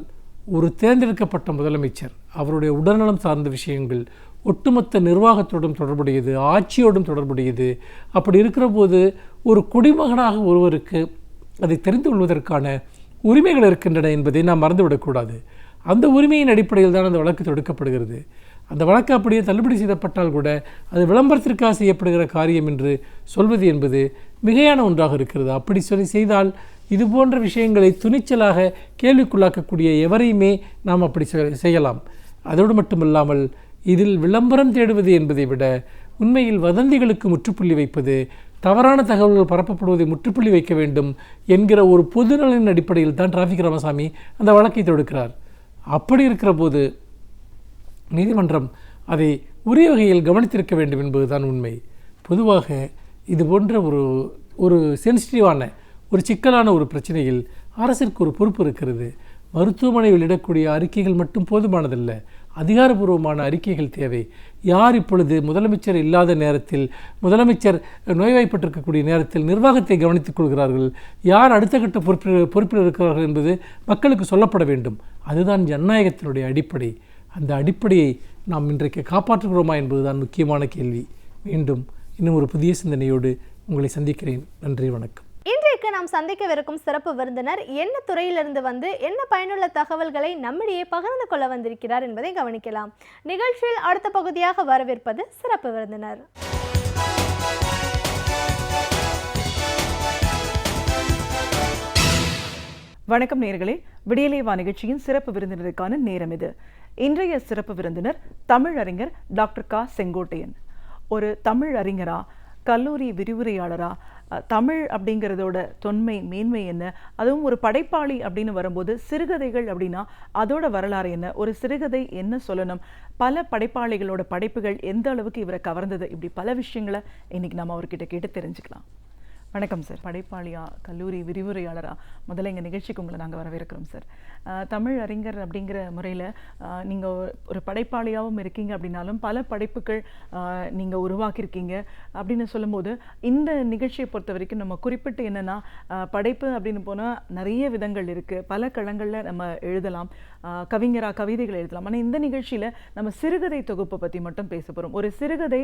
ஒரு தேர்ந்தெடுக்கப்பட்ட முதலமைச்சர், அவருடைய உடல்நலம் சார்ந்த விஷயங்கள் ஒட்டுமொத்த நிர்வாகத்தோடும் தொடர்புடையது, ஆட்சியோடும் தொடர்புடையது. அப்படி இருக்கிற போது ஒரு குடிமகனாக ஒருவருக்கு அதை தெரிந்து கொள்வதற்கான உரிமைகள் இருக்கின்றன என்பதை நாம் மறந்துவிடக்கூடாது. அந்த உரிமையின் அடிப்படையில் தான் அந்த வழக்கு தொடுக்கப்படுகிறது. அந்த வழக்கு அப்படியே தள்ளுபடி செய்யப்பட்டால் கூட அது விளம்பரத்திற்காக செய்யப்படுகிற காரியம் என்று சொல்வது என்பது மிகையான ஒன்றாக இருக்கிறது. அப்படி செய்தால் இது போன்ற விஷயங்களை துணிச்சலாக கேள்விக்குள்ளாக்கக்கூடிய எவரையுமே நாம் அப்படி செய்யலாம். அதோடு மட்டுமில்லாமல் இதில் விளம்பரம் தேடுவது என்பதை விட உண்மையில் வதந்திகளுக்கு முற்றுப்புள்ளி வைப்பது, தவறான தகவல்கள் பரப்பப்படுவதை முற்றுப்புள்ளி வைக்க வேண்டும் என்கிற ஒரு பொதுநலனின் அடிப்படையில் தான் டிராஃபிக் ராமசாமி அந்த வழக்கை தொடுக்கிறார். அப்படி இருக்கிற போது நீதிமன்றம் அதை உரிய வகையில் கவனித்திருக்க வேண்டும் என்பதுதான் உண்மை. பொதுவாக இது போன்ற ஒரு ஒரு சென்சிட்டிவான ஒரு சிக்கலான ஒரு பிரச்சனையில் அரசிற்கு ஒரு பொறுப்பு இருக்கிறது. மருத்துவமனையில் இடக்கூடிய அறிக்கைகள் மட்டும் போதுமானதல்ல, அதிகாரபூர்வமான அறிக்கைகள் தேவை. யார் இப்பொழுது முதலமைச்சர் இல்லாத நேரத்தில், முதலமைச்சர் நோய்வாய்ப்பட்டிருக்கக்கூடிய நேரத்தில் நிர்வாகத்தை கவனித்துக் கொள்கிறார்கள், யார் அடுத்த கட்ட பொறுப்பில் இருக்கிறார்கள் என்பது மக்களுக்கு சொல்லப்பட வேண்டும். அதுதான் ஜனநாயகத்தினுடைய அடிப்படை. அந்த அடிப்படையை நாம் இன்றைக்கு காப்பாற்றுகிறோமா என்பதுதான் முக்கியமான கேள்வி. மீண்டும் இன்னும் ஒரு புதிய சிந்தனையோடு உங்களை சந்திக்கிறேன். நன்றி, வணக்கம். இன்றைக்கு நாம் சந்திக்கவிருக்கும் சிறப்பு விருந்தினர் என்ன துறையிலிருந்து வந்து என்ன பயனுள்ள தகவல்களை நம்மிடையே பகிர்ந்து கொள்ள வந்திருக்கிறார் என்பதை கவனிக்கலாம். நிகழ்ச்சியில் அடுத்த பகுதியாக வரவேற்பது சிறப்பு விருந்தினர். வணக்கம் நேயர்களே, விடியலே வா நிகழ்ச்சியின் சிறப்பு விருந்தினருக்கான நேரம் இது. இன்றைய சிறப்பு விருந்தினர் தமிழறிஞர் டாக்டர் க. செங்கோட்டையன். ஒரு தமிழ் அறிஞரா, கல்லூரி விரிவுரையாளரா, தமிழ் அப்படிங்கிறதோட தொன்மை மேன்மை என்ன, அதுவும் ஒரு படைப்பாளி அப்படின்னு வரும்போது சிறுகதைகள் அப்படின்னா அதோட வரலாறு என்ன, ஒரு சிறுகதை என்ன சொல்லணும், பல படைப்பாளிகளோட படைப்புகள் எந்த அளவுக்கு இவரை கவர்ந்தது, இப்படி பல விஷயங்களை இன்னைக்கு நம்ம அவர்கிட்ட கேட்டு தெரிஞ்சுக்கலாம். வணக்கம் சார். படைப்பாளியா, கல்லூரி விரிவுரையாளரா, முதல்ல எங்கள் நிகழ்ச்சிக்கு உங்களை நாங்கள் வரவேற்கிறோம் சார். தமிழ் அறிஞர் அப்படிங்கிற முறையில் நீங்கள் ஒரு படைப்பாளியாகவும் இருக்கீங்க. அப்படின்னாலும் பல படைப்புகள் நீங்கள் உருவாக்கியிருக்கீங்க அப்படின்னு சொல்லும்போது, இந்த நிகழ்ச்சியை பொறுத்த வரைக்கும் நம்ம குறிப்பிட்டு என்னென்னா, படைப்பு அப்படின்னு போனால் நிறைய விதங்கள் இருக்குது. பல களங்களில் நம்ம எழுதலாம், கவிஞராக கவிதைகள் எழுதலாம். ஆனால் இந்த நிகழ்ச்சியில் நம்ம சிறுகதை தொகுப்பை பற்றி மட்டும் பேச போகிறோம். ஒரு சிறுகதை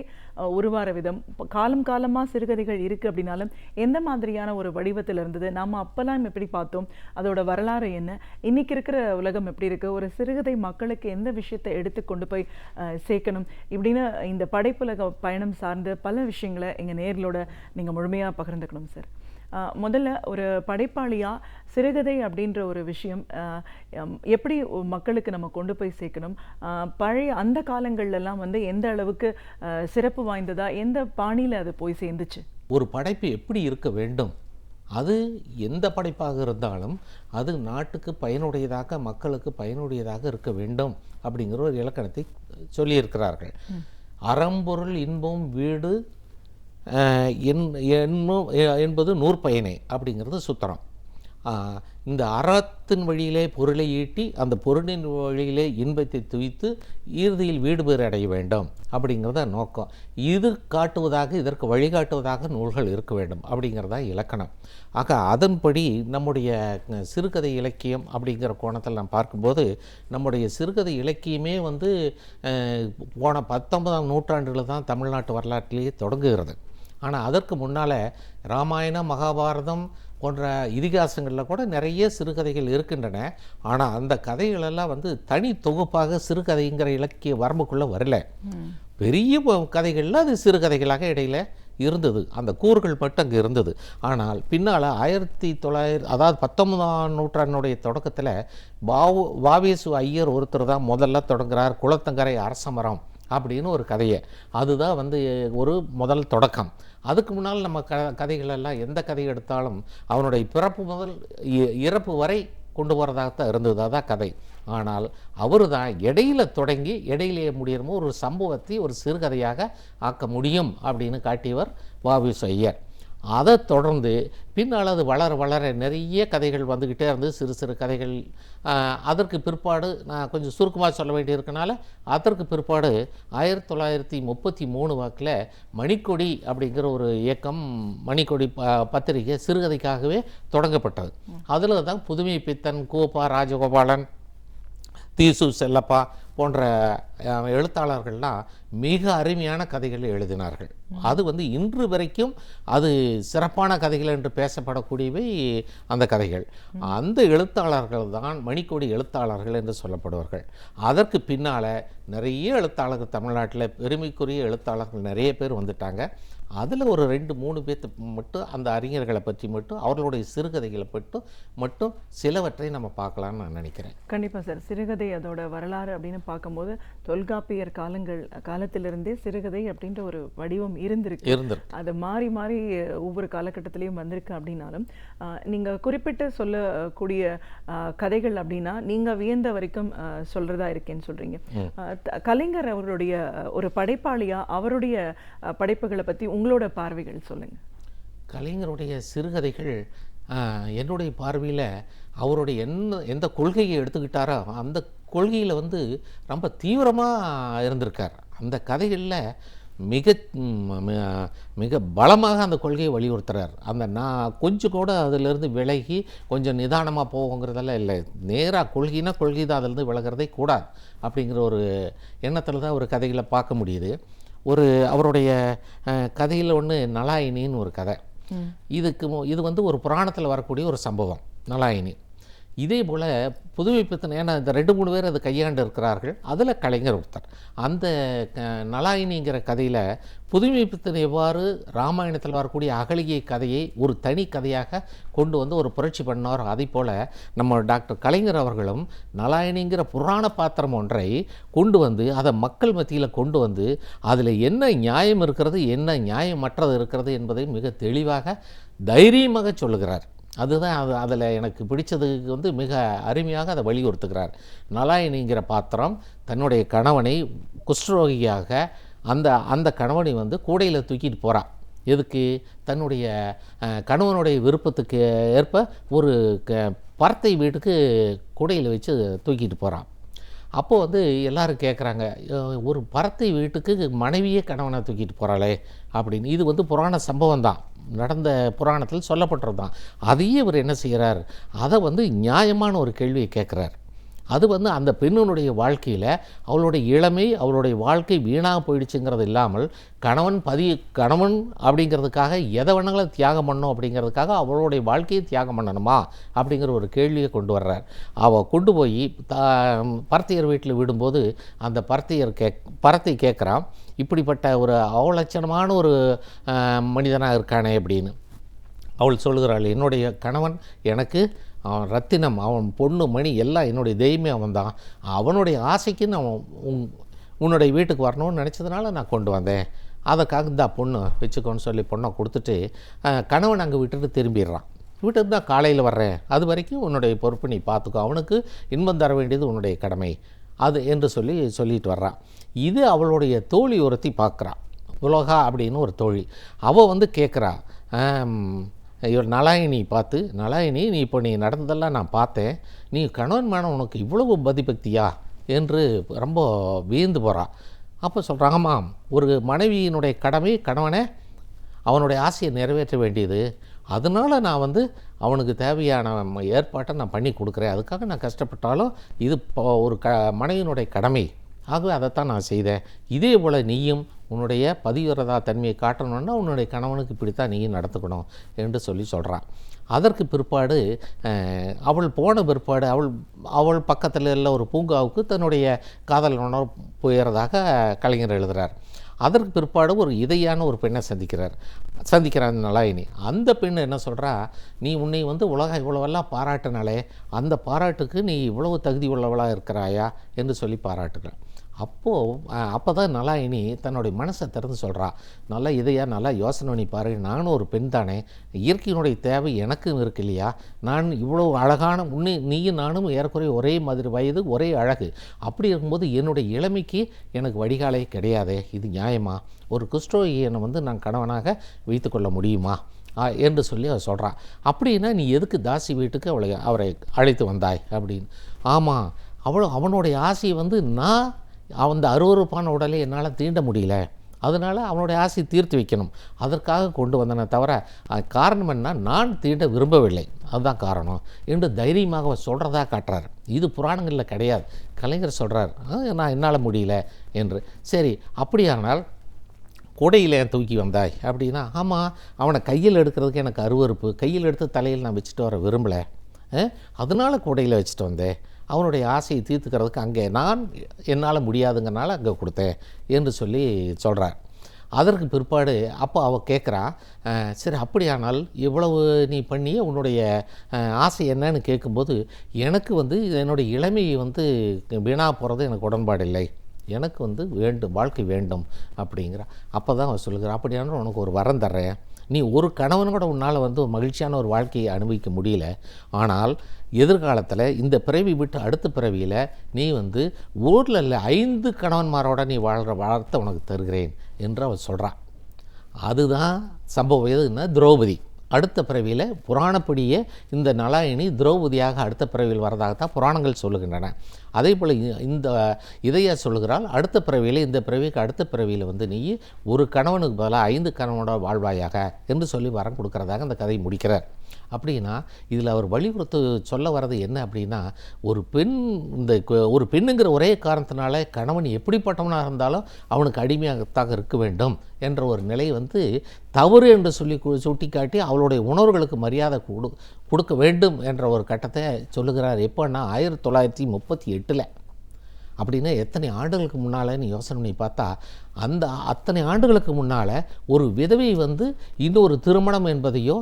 உருவார விதம், காலம் காலமாக சிறுகதைகள் இருக்குது அப்படின்னாலும் எந்த மாதிரியான ஒரு வடிவத்தில் இருந்தது, நாம் அப்போல்லாம் எப்படி பார்த்தோம், அதோட வரலாறு என்ன, இன்னைக்கு இருக்கிற உலகம் எப்படி இருக்குது, ஒரு சிறுகதை மக்களுக்கு எந்த விஷயத்தை எடுத்து கொண்டு போய் சேர்க்கணும், இப்படின்னு இந்த படைப்புலக பயணம் சார்ந்த பல விஷயங்களை எங்கள் நேர்களோட நீங்கள் முழுமையாக பகிர்ந்துக்கணும் சார். முதல்ல ஒரு படைப்பாளியாக சிறுகதை அப்படின்ற ஒரு விஷயம் எப்படி மக்களுக்கு நம்ம கொண்டு போய் சேர்க்கணும், பழைய அந்த காலங்கள்லாம் வந்து எந்த அளவுக்கு சிறப்பு வாய்ந்ததா, எந்த பாணியில் அது போய் சேர்ந்துச்சு? ஒரு படைப்பு எப்படி இருக்க வேண்டும், அது எந்த படைப்பாக இருந்தாலும் அது நாட்டுக்கு பயனுடையதாக, மக்களுக்கு பயனுடையதாக இருக்க வேண்டும் அப்படிங்கிற ஒரு இலக்கணத்தை சொல்லியிருக்கிறார்கள். அறம்பொருள் இன்பம் வீடு என்பது நூற்பயனே அப்படிங்கிறது சுத்திரம். இந்த அறத்தின் வழியிலே பொருளை ஈட்டி அந்த பொருளின் வழியிலே இன்பத்தை துய்த்து இறுதியில் வீடு பேறு அடைய வேண்டும் அப்படிங்கிறத நோக்கம். இது காட்டுவதாக, இதற்கு வழிகாட்டுவதாக நூல்கள் இருக்க வேண்டும் அப்படிங்கிறதா இலக்கணம். ஆக அதன்படி நம்முடைய சிறுகதை இலக்கியம் அப்படிங்கிற கோணத்தில் நாம் பார்க்கும்போது, நம்முடைய சிறுகதை இலக்கியமே வந்து போன 19ஆம் நூற்றாண்டில் தான் தமிழ்நாட்டு வரலாற்றிலேயே தொடங்குகிறது. ஆனால் அதற்கு முன்னால் ராமாயணம், மகாபாரதம் போன்ற இதிகாசங்களில் கூட நிறைய சிறுகதைகள் இருக்கின்றன. ஆனால் அந்த கதைகளெல்லாம் வந்து தனி தொகுப்பாக சிறுகதைங்கிற இலக்கிய வரம்புக்குள்ளே வரல. பெரிய கதைகளில் அது சிறுகதைகளாக இடையில் இருந்தது, அந்த கூறுகள் மட்டும் அங்கே இருந்தது. ஆனால் பின்னால் 1900, அதாவது 19ஆம் நூற்றாண்டினுடைய தொடக்கத்தில் வாவேசு ஐயர் ஒருத்தர் தான் முதல்ல தொடங்குகிறார். குளத்தங்கரை அரசமரம் அப்படின்னு ஒரு கதையை, அதுதான் வந்து ஒரு முதல் தொடக்கம். அதுக்கு முன்னால் நம்ம கதைகளெல்லாம் எந்த கதை எடுத்தாலும் அவனுடைய பிறப்பு முதல் இறப்பு வரை கொண்டு போகிறதாகத்தான் இருந்தது, அதான் கதை. ஆனால் அவர் தான் இடையில தொடங்கி இடையிலே முடியணுமோ ஒரு சம்பவத்தை ஒரு சிறுகதையாக ஆக்க முடியும் அப்படின்னு காட்டியவர் வாவேசு ஐயர். அதை தொடர்ந்து பின்னால் அது வளர வளர நிறைய கதைகள் வந்துக்கிட்டே இருந்து, சிறு சிறு கதைகள். அதற்கு பிற்பாடு நான் கொஞ்சம் சுருக்கமாக சொல்ல வேண்டியிருக்கனால, அதற்கு பிற்பாடு 1933 வாக்கில் மணிக்கொடி அப்படிங்கிற ஒரு இயக்கம், மணிக்கொடி பத்திரிகை சிறுகதைக்காகவே தொடங்கப்பட்டது. அதில் தான் புதுமை பித்தன், கூப்பா ராஜகோபாலன், தீசு செல்லப்பா போன்ற எழுத்தாளர்கள்லாம் மிக அருமையான கதைகளை எழுதினார்கள். அது வந்து இன்று வரைக்கும் அது சிறப்பான கதைகள் என்று பேசப்படக்கூடியவை அந்த கதைகள். அந்த எழுத்தாளர்கள் தான் மணிக்கொடி எழுத்தாளர்கள் என்று சொல்லப்படுவார்கள். அதற்கு பின்னால் நிறைய எழுத்தாளர்கள், தமிழ்நாட்டில் பெருமைக்குரிய எழுத்தாளர்கள் நிறைய பேர் வந்துட்டாங்க. அதில் ஒரு 2-3 பேர்த்து மட்டும் அந்த அறிஞர்களை பற்றி மட்டும், அவர்களுடைய சிறுகதைகளை மட்டும் சிலவற்றை நம்ம பார்க்கலான்னு நான் நினைக்கிறேன். கண்டிப்பாக சார். சிறுகதை அதோட வரலாறு அப்படின்னு பார்க்கும்போது தொல்காப்பியர் காலத்திலிருந்தே சிறுகதை அப்படின்ற ஒரு வடிவம் இருந்திருக்கு. அது மாறி மாறி ஒவ்வொரு காலகட்டத்திலையும் வந்திருக்கு. அப்படின்னாலும் நீங்கள் குறிப்பிட்டு சொல்லக்கூடிய கதைகள் அப்படின்னா நீங்கள் வியந்த வரைக்கும் சொல்கிறதா இருக்கேன்னு சொல்கிறீங்க. கலைஞர் அவருடைய ஒரு படைப்பாளியாக அவருடைய படைப்புகளை பற்றி உங்களோட பார்வைகள் சொல்லுங்கள். கலைஞருடைய சிறுகதைகள் என்னுடைய பார்வையில் அவருடைய எந்த கொள்கையை எடுத்துக்கிட்டாரோ அந்த கொள்கையில் வந்து ரொம்ப தீவிரமாக இருந்திருக்கார். அந்த கதைகளில் மிக பலமாக அந்த கொள்கையை வலியுறுத்துறார். நான் கொஞ்சம் கூட அதிலிருந்து விலகி கொஞ்சம் நிதானமாக போகுங்கிறதெல்லாம் இல்லை. நேராக கொள்கைனா கொள்கை தான், அதிலிருந்து விலகிறதே கூடாது அப்படிங்கிற ஒரு எண்ணத்தில் தான் ஒரு கதைகளை பார்க்க முடியுது. அவருடைய கதையில் ஒன்று நலாயினின்னு ஒரு கதை. இது வந்து ஒரு புராணத்தில் வரக்கூடிய ஒரு சம்பவம் நலாயினி. இதே போல் புதுமைப்பித்தன், ஏன்னா இந்த 2-3 பேர் அதை கையாண்டு இருக்கிறார்கள், அதில் கலைஞர் ஒருத்தர். அந்த நலாயினிங்கிற கதையில் புதுமைப்பித்தன் எவ்வாறு ராமாயணத்தில் வரக்கூடிய அகலிகை கதையை ஒரு தனி கதையாக கொண்டு வந்து ஒரு புரட்சி பண்ணார், அதே போல் நம்ம டாக்டர் கலைஞர் அவர்களும் நலாயினிங்கிற புராண பாத்திரம் ஒன்றை கொண்டு வந்து அதை மக்கள் மத்தியில் கொண்டு வந்து அதில் என்ன நியாயம் இருக்கிறது, என்ன நியாயமற்றது இருக்கிறது என்பதை மிக தெளிவாக தைரியமாக சொல்லுகிறார். அதுதான் அதில் எனக்கு பிடிச்சதுக்கு வந்து மிக அருமையாக அதை வலியுறுத்துகிறார். நலாயினிங்கிற பாத்திரம் தன்னுடைய கணவனை குஷ்டரோகியாக அந்த கணவனை வந்து கூடையில் தூக்கிட்டு போகிறான். எதுக்கு? தன்னுடைய கணவனுடைய விருப்பத்துக்கு ஏற்ப ஒரு பரத்தை வீட்டுக்கு கூடையில் வச்சு தூக்கிட்டு போகிறான். அப்போது வந்து எல்லோரும் கேட்குறாங்க, ஒரு பரத்தை வீட்டுக்கு மனைவியே கணவனை தூக்கிட்டு போகிறாளே அப்படின்னு. இது வந்து புராண சம்பவம் தான், நடந்த புராணத்தில் சொல்லப்பட்டது தான். அதையே இவர் என்ன செய்கிறார், அதை வந்து நியாயமான ஒரு கேள்வியை கேட்குறார். அது வந்து அந்த பெண்ணினுடைய வாழ்க்கையில் அவளுடைய இளமை, அவளுடைய வாழ்க்கை வீணாக போயிடுச்சுங்கிறது இல்லாமல் கணவன் அப்படிங்கிறதுக்காக எதை வேணாலும் தியாகம் பண்ணணும் அப்படிங்கிறதுக்காக அவளுடைய வாழ்க்கையை தியாகம் பண்ணணுமா அப்படிங்கிற ஒரு கேள்வியை கொண்டு வர்றார். அவள் கொண்டு போய் பரத்தையர் வீட்டில் விடும்போது அந்த பரத்தை கேட்குறான், இப்படிப்பட்ட ஒரு அவலட்சணமான ஒரு மனிதனாக இருக்கானே அப்படின்னு. அவள் சொல்கிறாள், என்னுடைய கணவன் எனக்கு அவன் ரத்தினம், அவன் பொண்ணு மணி எல்லாம் என்னுடைய தெய்வமே அவன் தான். அவனுடைய ஆசைக்குன்னு அவன் உன்னுடைய வீட்டுக்கு வரணும்னு நினச்சதுனால நான் கொண்டு வந்தேன். அதுக்காக தான் பொண்ணு வச்சுக்கோன்னு சொல்லி பொண்ணை கொடுத்துட்டு கணவன் அங்கே விட்டுட்டு திரும்பிடுறான். வீட்டுக்கு தான் காலையில் வர்றேன், அது வரைக்கும் உன்னுடைய பொறுப்பு நீ பார்த்துக்கோ, அவனுக்கு இன்பம் தர வேண்டியது உன்னுடைய கடமை அது என்று சொல்லிட்டு வர்றான். இது அவளுடைய தோழி ஒருத்தி பார்க்குறான், உலகா அப்படின்னு ஒரு தோழி. அவள் வந்து கேட்குறா, இவர் நலாயினி பார்த்து, நலாயினி நீ இப்போ நீ நடந்ததெல்லாம் நான் பார்த்தேன், நீ கணவன் மேடம் உனக்கு இவ்வளவு பதிபக்தியா என்று ரொம்ப வியந்து போகிறான். அப்போ சொல்கிறாங்கம்மா, ஒரு மனைவியினுடைய கடமை கணவனை அவனுடைய ஆசையை நிறைவேற்ற வேண்டியது, அதனால் நான் வந்து அவனுக்கு தேவையான ஏற்பாட்டை நான் பண்ணி கொடுக்குறேன், அதுக்காக நான் கஷ்டப்பட்டாலும் இது ஒரு மனைவியினுடைய கடமை, ஆகவே அதைத்தான் நான் செய்தேன். இதே போல் நீயும் உன்னுடைய பதிவிரதா தன்மையை காட்டணுன்னா உன்னுடைய கணவனுக்கு இப்படித்தான் நீயும் நடத்துக்கணும் என்று சொல்கிறான். அதற்கு பிற்பாடு அவள் போன பிற்பாடு அவள் பக்கத்தில் உள்ள ஒரு பூங்காவுக்கு தன்னுடைய காதலனோட போயிறதாக கலைஞர் எழுதுகிறார். அதற்கு பிற்பாடு ஒரு இதையான ஒரு பெண்ணை சந்திக்கிறான் நலாயினி. அந்த பெண் என்ன சொல்கிறா, நீ உன்னை வந்து உலகம் இவ்வளவெல்லாம் பாராட்டினாலே அந்த பாராட்டுக்கு நீ இவ்வளவு தகுதி உள்ளவளாக இருக்கிறாயா என்று சொல்லி பாராட்டுகிறான். அப்போ தான் நலாயினி தன்னுடைய மனசை திறந்து சொல்கிறா, நல்லா இதையா நல்லா யோசனை பண்ணி பாரு, நானும் ஒரு பெண் தானே, இயற்கையினுடைய தேவை எனக்கும் இருக்கு இல்லையா, நான் இவ்வளோ அழகான நீயும் நானும் ஏறக்குறைய ஒரே மாதிரி வயது, ஒரே அழகு, அப்படி இருக்கும்போது என்னுடைய இளமைக்கு எனக்கு வடிகாலே கிடையாதே, இது நியாயமா, ஒரு குஷ்டரோகியனை வந்து நான் கணவனாக வைத்துக்கொள்ள முடியுமா என்று சொல்லி அவள் சொல்கிறான். அப்படின்னா நீ எதுக்கு தாசி வீட்டுக்கு அவரை அழைத்து வந்தாய் அப்படின்னு. ஆமாம், அவனுடைய ஆசையை வந்து நான் அந்த அருவருப்பான உடலை என்னால் தீண்ட முடியல, அதனால் அவனுடைய ஆசையை தீர்த்து வைக்கணும், அதற்காக கொண்டு வந்தனே தவிர காரணம் என்ன, நான் தீண்ட விரும்பவில்லை, அதுதான் காரணம் என்று தைரியமாக சொல்கிறதா காட்டுறார். இது புராணங்களில் கிடையாது, கலைஞர் சொல்கிறார், நான் என்னால் முடியல என்று. சரி, அப்படியானால் கூடையில் ஏன் தூக்கி வந்தாய் அப்படின்னா, ஆமாம் அவனை கையில் எடுக்கிறதுக்கு எனக்கு அருவருப்பு, கையில் எடுத்து தலையில் நான் வச்சுட்டு வர விரும்பலை, அதனால் கூடையில் வச்சுட்டு வந்தேன், அவனுடைய ஆசையை தீர்த்துக்கிறதுக்கு அங்கே நான் என்னால் முடியாதுங்கிறனால அங்கே கொடுத்தேன் என்று சொல்கிறார். அதற்கு பிற்பாடு அப்போ அவள் கேட்குறா, சரி அப்படியானால் இவ்வளவு நீ பண்ணி உன்னுடைய ஆசை என்னன்னு கேட்கும்போது, எனக்கு வந்து என்னுடைய இளமையை வந்து வீணாக போகிறது எனக்கு உடன்பாடு இல்லை, எனக்கு வந்து வாழ்க்கை வேண்டும் அப்படிங்கிற. அப்போ தான் அவன் சொல்லுகிறான், அப்படியான உனக்கு ஒரு வரம் தர்றேன், நீ ஒரு கணவனோட உன்னால் வந்து ஒரு மகிழ்ச்சியான ஒரு வாழ்க்கையை அனுபவிக்க முடியல, ஆனால் எதிர்காலத்தில் இந்த பிறவி விட்டு அடுத்த பிறவியில் நீ வந்து ஊரில் இல்லை 5 கணவன்மாரோட நீ வாழ்கிற வாழ்த்தை உனக்கு தருகிறேன் என்று அவள் சொல்கிறான். அதுதான் சம்பவம். எதுன்னா திரௌபதி அடுத்த பிறவியில் புராணப்படியே இந்த நலாயினி திரௌபதியாக அடுத்த பிறவியில் வரதாகத்தான் புராணங்கள் சொல்லுகின்றன. அதே போல் இந்த இதையா சொல்லுகிறாள், அடுத்த பிறவியில் இந்த பிறவிக்கு அடுத்த பிறவியில் வந்து நீ ஒரு கணவனுக்கு பதிலாக 5 கணவனோட வாழ்வாயாக என்று சொல்லி வரம் கொடுக்கறதாக அந்த கதை முடிக்கிறார். அப்படின்னா இதில் அவர் வலியுறுத்து சொல்ல வர்றது என்ன அப்படின்னா, ஒரு பெண்ணுங்கிற ஒரே காரணத்தினால கணவன் எப்படிப்பட்டவனாக இருந்தாலும் அவனுக்கு அடிமையாகத்தாக இருக்க வேண்டும் என்ற ஒரு நிலை வந்து தவறு என்று சொல்லி சுட்டிக்காட்டி அவளுடைய உணர்வுகளுக்கு மரியாதை கொடுக்க வேண்டும் என்ற ஒரு கட்டத்தை சொல்லுகிறார். எப்போன்னா 1938 அப்படின்னா எத்தனை ஆண்டுகளுக்கு முன்னாலன்னு யோசனை பண்ணி பார்த்தா, அத்தனை ஆண்டுகளுக்கு முன்னால் ஒரு விதவை வந்து இன்னொரு திருமணம் என்பதையோ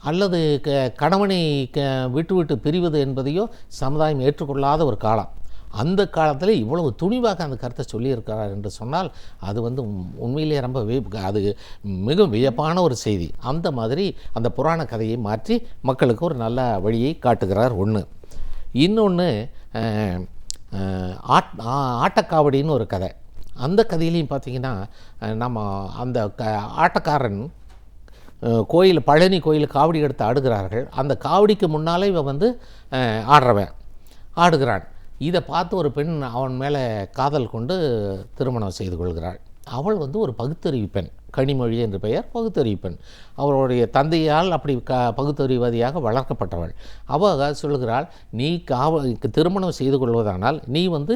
அல்லது கணவனை விட்டு பிரிவது என்பதையோ சமுதாயம் ஏற்றுக்கொள்ளாத ஒரு காலம். அந்த காலத்தில் இவ்வளவு துணிவாக அந்த கருத்தை சொல்லியிருக்கிறார் என்று சொன்னால் அது வந்து உண்மையிலே ரொம்ப அது மிகவும் வியப்பான ஒரு செய்தி. அந்த மாதிரி அந்த புராண கதையை மாற்றி மக்களுக்கு ஒரு நல்ல வழியை காட்டுகிறார். ஒன்று. இன்னொன்று ஆட்டக்காவடின்னு ஒரு கதை. அந்த கதையிலையும் பார்த்திங்கன்னா நம்ம அந்த ஆட்டக்காரன் பழனி கோயில் காவடி எடுத்து ஆடுகிறார்கள். அந்த காவடிக்கு முன்னாலே இவன் வந்து ஆடுகிறான். இதை பார்த்து ஒரு பெண் அவன் மேலே காதல் கொண்டு திருமணம் செய்து கொள்கிறாள். அவள் வந்து ஒரு பகுத்தறிவு பெண், கனிமொழி என்று பெயர், பகுத்தறிவு பெண். அவருடைய தந்தையால் அப்படி பகுத்தறிவாதியாக வளர்க்கப்பட்டவள். அவள் சொல்கிறாள், நீ திருமணம் செய்து கொள்வதானால் நீ வந்து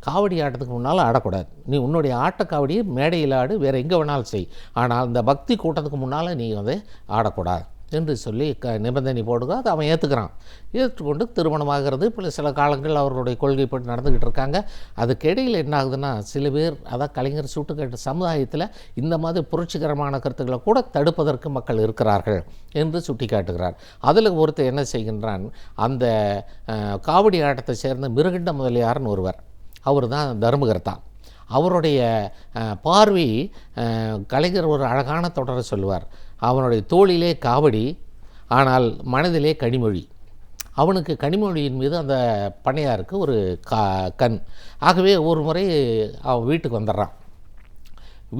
காவடி ஆட்டத்துக்கு முன்னால் ஆடக்கூடாது. நீ உன்னுடைய ஆட்டக்காவடியை மேடையில் ஆடு, வேறு எங்கே வேணாலும் செய், ஆனால் இந்த பக்தி கூட்டத்துக்கு முன்னால் நீ வந்து ஆடக்கூடாது என்று சொல்லி நிபந்தனை போடுங்க. அதை அவன் ஏற்றுக்கொண்டு திருமணமாகிறது. இப்போ சில காலங்கள் அவர்களுடைய கொள்கைப்பட்டு நடந்துக்கிட்டு இருக்காங்க. அதுக்கிடையில் என்ன ஆகுதுன்னா, சில பேர் அதான் கலைஞர் சுட்டுக்கட்ட சமுதாயத்தில் இந்த மாதிரி புரட்சிகரமான கருத்துக்களை கூட தடுப்பதற்கு மக்கள் இருக்கிறார்கள் என்று சுட்டி காட்டுகிறார். அதில் ஒருத்தர் என்ன செய்கின்றான், அந்த காவடி ஆட்டத்தை சேர்ந்த மிருகண்ட முதலியார்னு ஒருவர், அவர் தான் தர்மகர்த்தா. அவருடைய பார்வை கலைஞர் ஒரு அழகான தொடரை சொல்லுவார். அவனுடைய தோளிலே காவடி, ஆனால் மனதிலே கனிமொழி. அவனுக்கு கனிமொழியின் மீது அந்த பண்ணையாருக்கு ஒரு கண். ஆகவே ஒரு முறை அவன் வீட்டுக்கு வந்துடுறான்.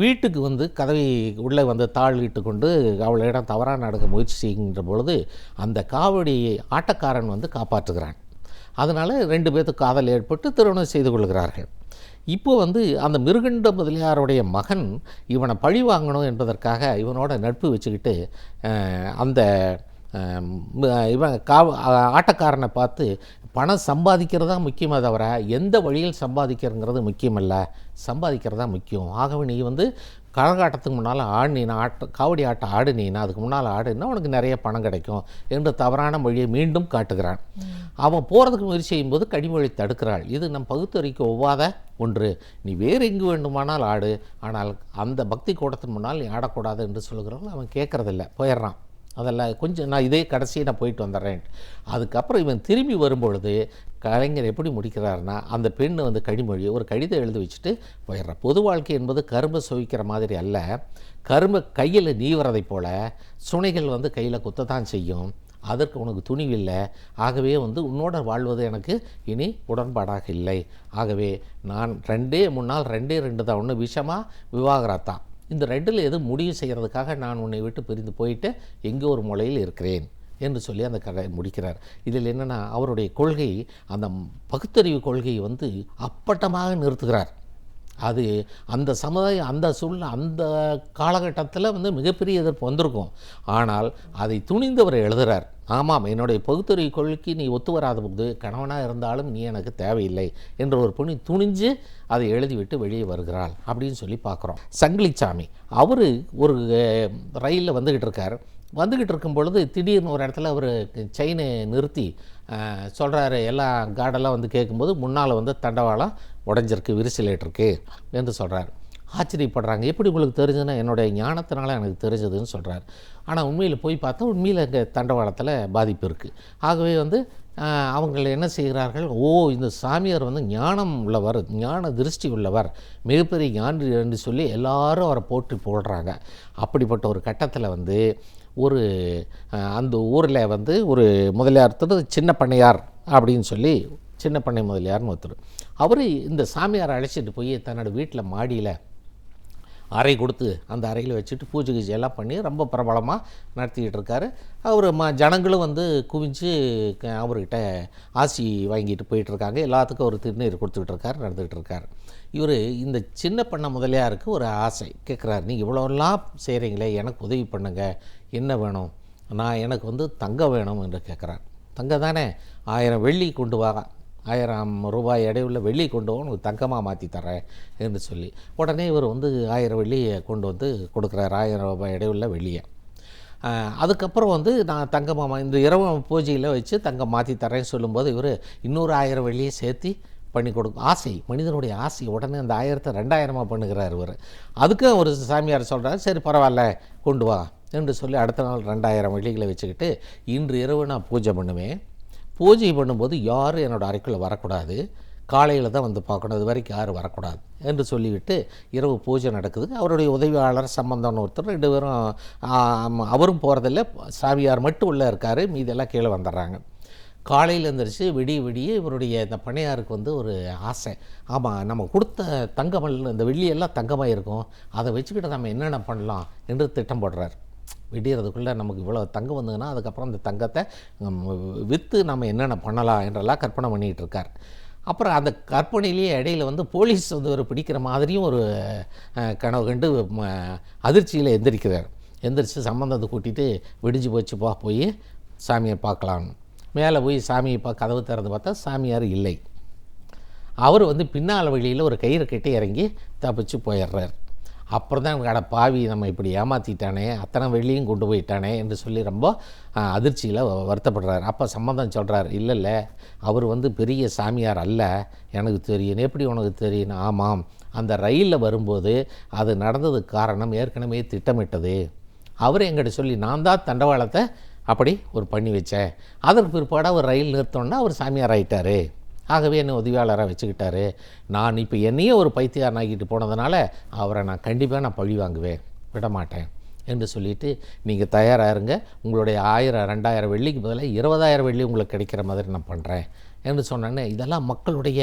வீட்டுக்கு வந்து கதவை உள்ளே வந்து தாழிட்டு கொண்டு அவளிடம் தவறாக நடக்க முயற்சி செய்கின்ற பொழுது அந்த காவடி ஆட்டக்காரன் வந்து காப்பாற்றுகிறான். அதனால் 2 பேர்த்துக்கு காதல் ஏற்பட்டு திருமணம் செய்து கொள்கிறார்கள். இப்போ வந்து அந்த மிருகண்ட முதலியாருடைய மகன் இவனை பழி வாங்கணும் என்பதற்காக இவனோட நட்பு வச்சுக்கிட்டு அந்த இவன் ஆட்டக்காரனை பார்த்து பணம் சம்பாதிக்கிறதா முக்கியமாக தவிர எந்த வழியில் சம்பாதிக்கிறங்கிறது முக்கியமல்ல, சம்பாதிக்கிறதா முக்கியம். ஆகவே நீ வந்து கரகாட்டத்துக்கு முன்னால் ஆடினா காவடி ஆட்டம் ஆடினீன்னா, அதுக்கு முன்னால் ஆடினா உனக்கு நிறைய பணம் கிடைக்கும் என்று தவறான மொழியை மீண்டும் காட்டுகிறான். அவன் போகிறதுக்கு முயற்சி செய்யும்போது கனிமொழி தடுக்கிறாள். இது நம் பகுத்தறிவுக்கு ஒவ்வாத ஒன்று. நீ வேறு எங்கு வேண்டுமானால் ஆடு, ஆனால் அந்த பக்தி கூட்டத்தின் முன்னால் நீ ஆடக்கூடாது என்று சொல்லுகிறவங்க அவன் கேட்குறதில்ல, போயிடுறான். அதெல்லாம் கொஞ்சம் நான் இதே கடைசியை நான் போயிட்டு வந்துடுறேன். அதுக்கப்புறம் இவன் திரும்பி வரும்பொழுது கலைஞர் எப்படி முடிக்கிறாருன்னா, அந்த பெண் வந்து கனிமொழி ஒரு கடிதம் எழுதி வச்சுட்டு போயிடுறான். பொது வாழ்க்கை என்பது கரும்பை சுவிக்கிற மாதிரி அல்ல. கரும்பை கையில் நீவுறதை போல் சுனைகள் வந்து கையில் குத்தத்தான் செய்யும். அதற்கு உனக்கு துணிவில்லை. ஆகவே வந்து உன்னோட வாழ்வது எனக்கு இனி உடன்பாடாக இல்லை. ஆகவே நான் 2 தான், ஒன்று விஷமாக விவாகரத்தான். இந்த 2ல் எது முடிவு செய்கிறதுக்காக நான் உன்னை விட்டு பிரிந்து போயிட்டு எங்கே ஒரு மூலையில் இருக்கிறேன் என்று சொல்லி அந்த கதை முடிக்கிறார். இதில் என்னென்னா, அவருடைய கொள்கை, அந்த பகுத்தறிவு கொள்கையை வந்து அப்பட்டமாக நிறுத்துகிறார். அது அந்த சமுதாயம் அந்த காலகட்டத்தில் வந்து மிகப்பெரிய எதிர்ப்பு வந்திருக்கும். ஆனால் அதை துணிந்தவர் எழுதுகிறார். ஆமாம், என்னுடைய பகுத்தறிவு கொள்கைக்கு நீ ஒத்து வராத போது கணவனாக இருந்தாலும் நீ எனக்கு தேவையில்லை என்ற ஒரு பொண்ணு துணிஞ்சு அதை எழுதிவிட்டு வெளியே வருகிறாள் அப்படின்னு சொல்லி பார்க்குறோம். சங்கிலிச்சாமி அவர் ஒரு ரயிலில் வந்துக்கிட்டு இருக்கும் பொழுது திடீர்னு ஒரு இடத்துல அவர் செயினை நிறுத்தி சொல்கிறாரு. எல்லாம் கார்டெல்லாம் வந்து கேட்கும்போது முன்னால் வந்து தண்டவாளம் உடஞ்சிருக்கு, விரிசலேட்டிருக்கு என்று சொல்கிறார். ஆச்சரியப்படுறாங்க. எப்படி உங்களுக்கு தெரிஞ்சுன்னா, என்னுடைய ஞானத்தினால எனக்கு தெரிஞ்சதுன்னு சொல்கிறார். ஆனால் உண்மையில் போய் பார்த்தா உண்மையில் அங்கே தண்டவாளத்தில் பாதிப்பு இருக்குது. ஆகவே வந்து அவங்க என்ன செய்கிறார்கள், இந்த சாமியார் வந்து ஞானம் உள்ளவர், ஞான திருஷ்டி உள்ளவர், மிகப்பெரிய ஞானி என்று சொல்லி எல்லாரும் அவரை போட்டு போடுறாங்க. அப்படிப்பட்ட ஒரு கட்டத்தில் வந்து அந்த ஊரில் வந்து ஒரு முதலியார் சின்ன பண்ணையார் அப்படின்னு சொல்லி, சின்ன பண்ணை முதலியார்னு ஒருத்தர், அவர் இந்த சாமியாரை அழைச்சிட்டு போய் தன்னோட வீட்டில் மாடியில் அறை கொடுத்து அந்த அறையில் வச்சுட்டு பூஜை கீஜை எல்லாம் பண்ணி ரொம்ப பிரபலமாக நடத்திக்கிட்டு இருக்காரு. அவர் ஜனங்களும் வந்து குவிஞ்சு அவர்கிட்ட ஆசி வாங்கிட்டு போயிட்டுருக்காங்க. எல்லாத்துக்கும் ஒரு திருநீர் கொடுத்துக்கிட்டு இருக்காரு, நடந்துக்கிட்டு இருக்கார். இவர் இந்த சின்ன பண்ண முதலியாருக்கு ஒரு ஆசை கேட்குறாரு, நீங்கள் இவ்வளோலாம் செய்கிறீங்களே, எனக்கு உதவி பண்ணுங்க, என்ன வேணும்? எனக்கு வந்து தங்கம் வேணும் என்று கேட்குறார். தங்கம் தானே, 1000 வெள்ளி கொண்டு வா, 1000 ரூபாய் எடையுள்ள வெள்ளி கொண்டு வா, உனக்கு தங்கமாக மாற்றி தரேன் என்று சொல்லி உடனே இவர் வந்து 1000 வெள்ளியை கொண்டு வந்து கொடுக்குறாரு, 1000 ரூபாய் எடையுள்ள வெள்ளியை. அதுக்கப்புறம் வந்து நான் தங்கமாக இந்த இரவு பூஜையில் வச்சு தங்கம் மாற்றி தரேன்னு சொல்லும்போது இவர் இன்னொரு 1000 வெள்ளியை சேர்த்து பண்ணி கொடுக்கும். ஆசை, மனிதனுடைய ஆசை. உடனே அந்த 1000 2000 பண்ணுகிறார் இவர். அதுக்கும் ஒரு சாமியார் சொல்கிறார், சரி பரவாயில்ல கொண்டு வா என்று சொல்லி அடுத்த நாள் 2000 வெள்ளிகளை வச்சுக்கிட்டு, இன்று இரவு நான் பூஜை பண்ணுவேன், பூஜை பண்ணும்போது யாரும் என்னோடய அறைக்குள்ளே வரக்கூடாது, காலையில் தான் வந்து பார்க்கணும், இது வரைக்கும் யாரும் வரக்கூடாது என்று சொல்லிவிட்டு இரவு பூஜை நடக்குது. அவருடைய உதவியாளர் சம்பந்தம்னு ஒருத்தர் 2 பேரும் அவரும் போகிறதில்ல, சாமியார் மட்டும் உள்ளே இருக்கார், மீதெல்லாம் கீழே வந்துடுறாங்க. காலையில் எழுந்திரிச்சு விடிய இவருடைய இந்த பண்ணையாருக்கு வந்து ஒரு ஆசை, ஆமாம் நம்ம கொடுத்த தங்கமல் இந்த வெள்ளியெல்லாம் தங்கமாக இருக்கும், அதை வச்சுக்கிட்டு நம்ம என்னென்ன பண்ணலாம் என்று திட்டம் போடுறார். விடியறதுக்குள்ளே நமக்கு இவ்வளோ தங்கம் வந்ததுன்னா அதுக்கப்புறம் அந்த தங்கத்தை விற்று நம்ம என்னென்ன பண்ணலாம் என்றெல்லாம் கற்பனை பண்ணிகிட்டு இருக்கார். அப்புறம் அந்த கற்பனையிலேயே இடையில் வந்து போலீஸ் வந்து ஒரு பிடிக்கிற மாதிரியும் ஒரு கனவு கண்டு அதிர்ச்சியில் எந்திரிச்சு சம்பந்தத்தை கூட்டிகிட்டு விடிஞ்சு போச்சு போய் சாமியை பார்க்கலான்னு மேலே போய் சாமியை கதவு திறந்து பார்த்தா சாமியார் இல்லை. அவர் வந்து பின்னால் வழியில் ஒரு கயிறு கட்டி இறங்கி தப்பிச்சு போயிடுறார். அப்புறம் தான் அட பாவி, நம்ம இப்படி ஏமாற்றிட்டானே, அத்தனை வெள்ளியும் கொண்டு போயிட்டானே என்று சொல்லி ரொம்ப அதிர்ச்சியில் வருத்தப்படுறார். அப்போ சம்பந்தம் சொல்கிறார், இல்லை அவர் வந்து பெரிய சாமியார் அல்ல, எனக்கு தெரியும். எப்படி உனக்கு தெரியும்? ஆமாம், அந்த ரயிலில் வரும்போது அது நடந்ததுக்கு காரணம் ஏற்கனவே திட்டமிட்டது. அவர் எங்கிட்ட சொல்லி நான் தான் தண்டவாளத்தை அப்படி ஒரு பண்ணி வச்சேன். அதற்கு பிற்பாடு அவர் ரயில் நிறுத்தோன்னா அவர் சாமியார் ஆகிட்டார். ஆகவே என்னை உதவியாளராக வச்சுக்கிட்டாரு. நான் இப்போ என்னையே ஒரு பைத்தியார் ஆகிட்டு போனதுனால அவரை நான் கண்டிப்பாக பழி வாங்குவேன், விட மாட்டேன் என்று சொல்லிவிட்டு நீங்கள் தயாராக இருங்க, உங்களுடைய 1000 2000 வெள்ளிக்கு பதிலாக 20000 வெள்ளி உங்களுக்கு கிடைக்கிற மாதிரி நான் பண்ணுறேன் என்று சொன்னேன்னு. இதெல்லாம் மக்களுடைய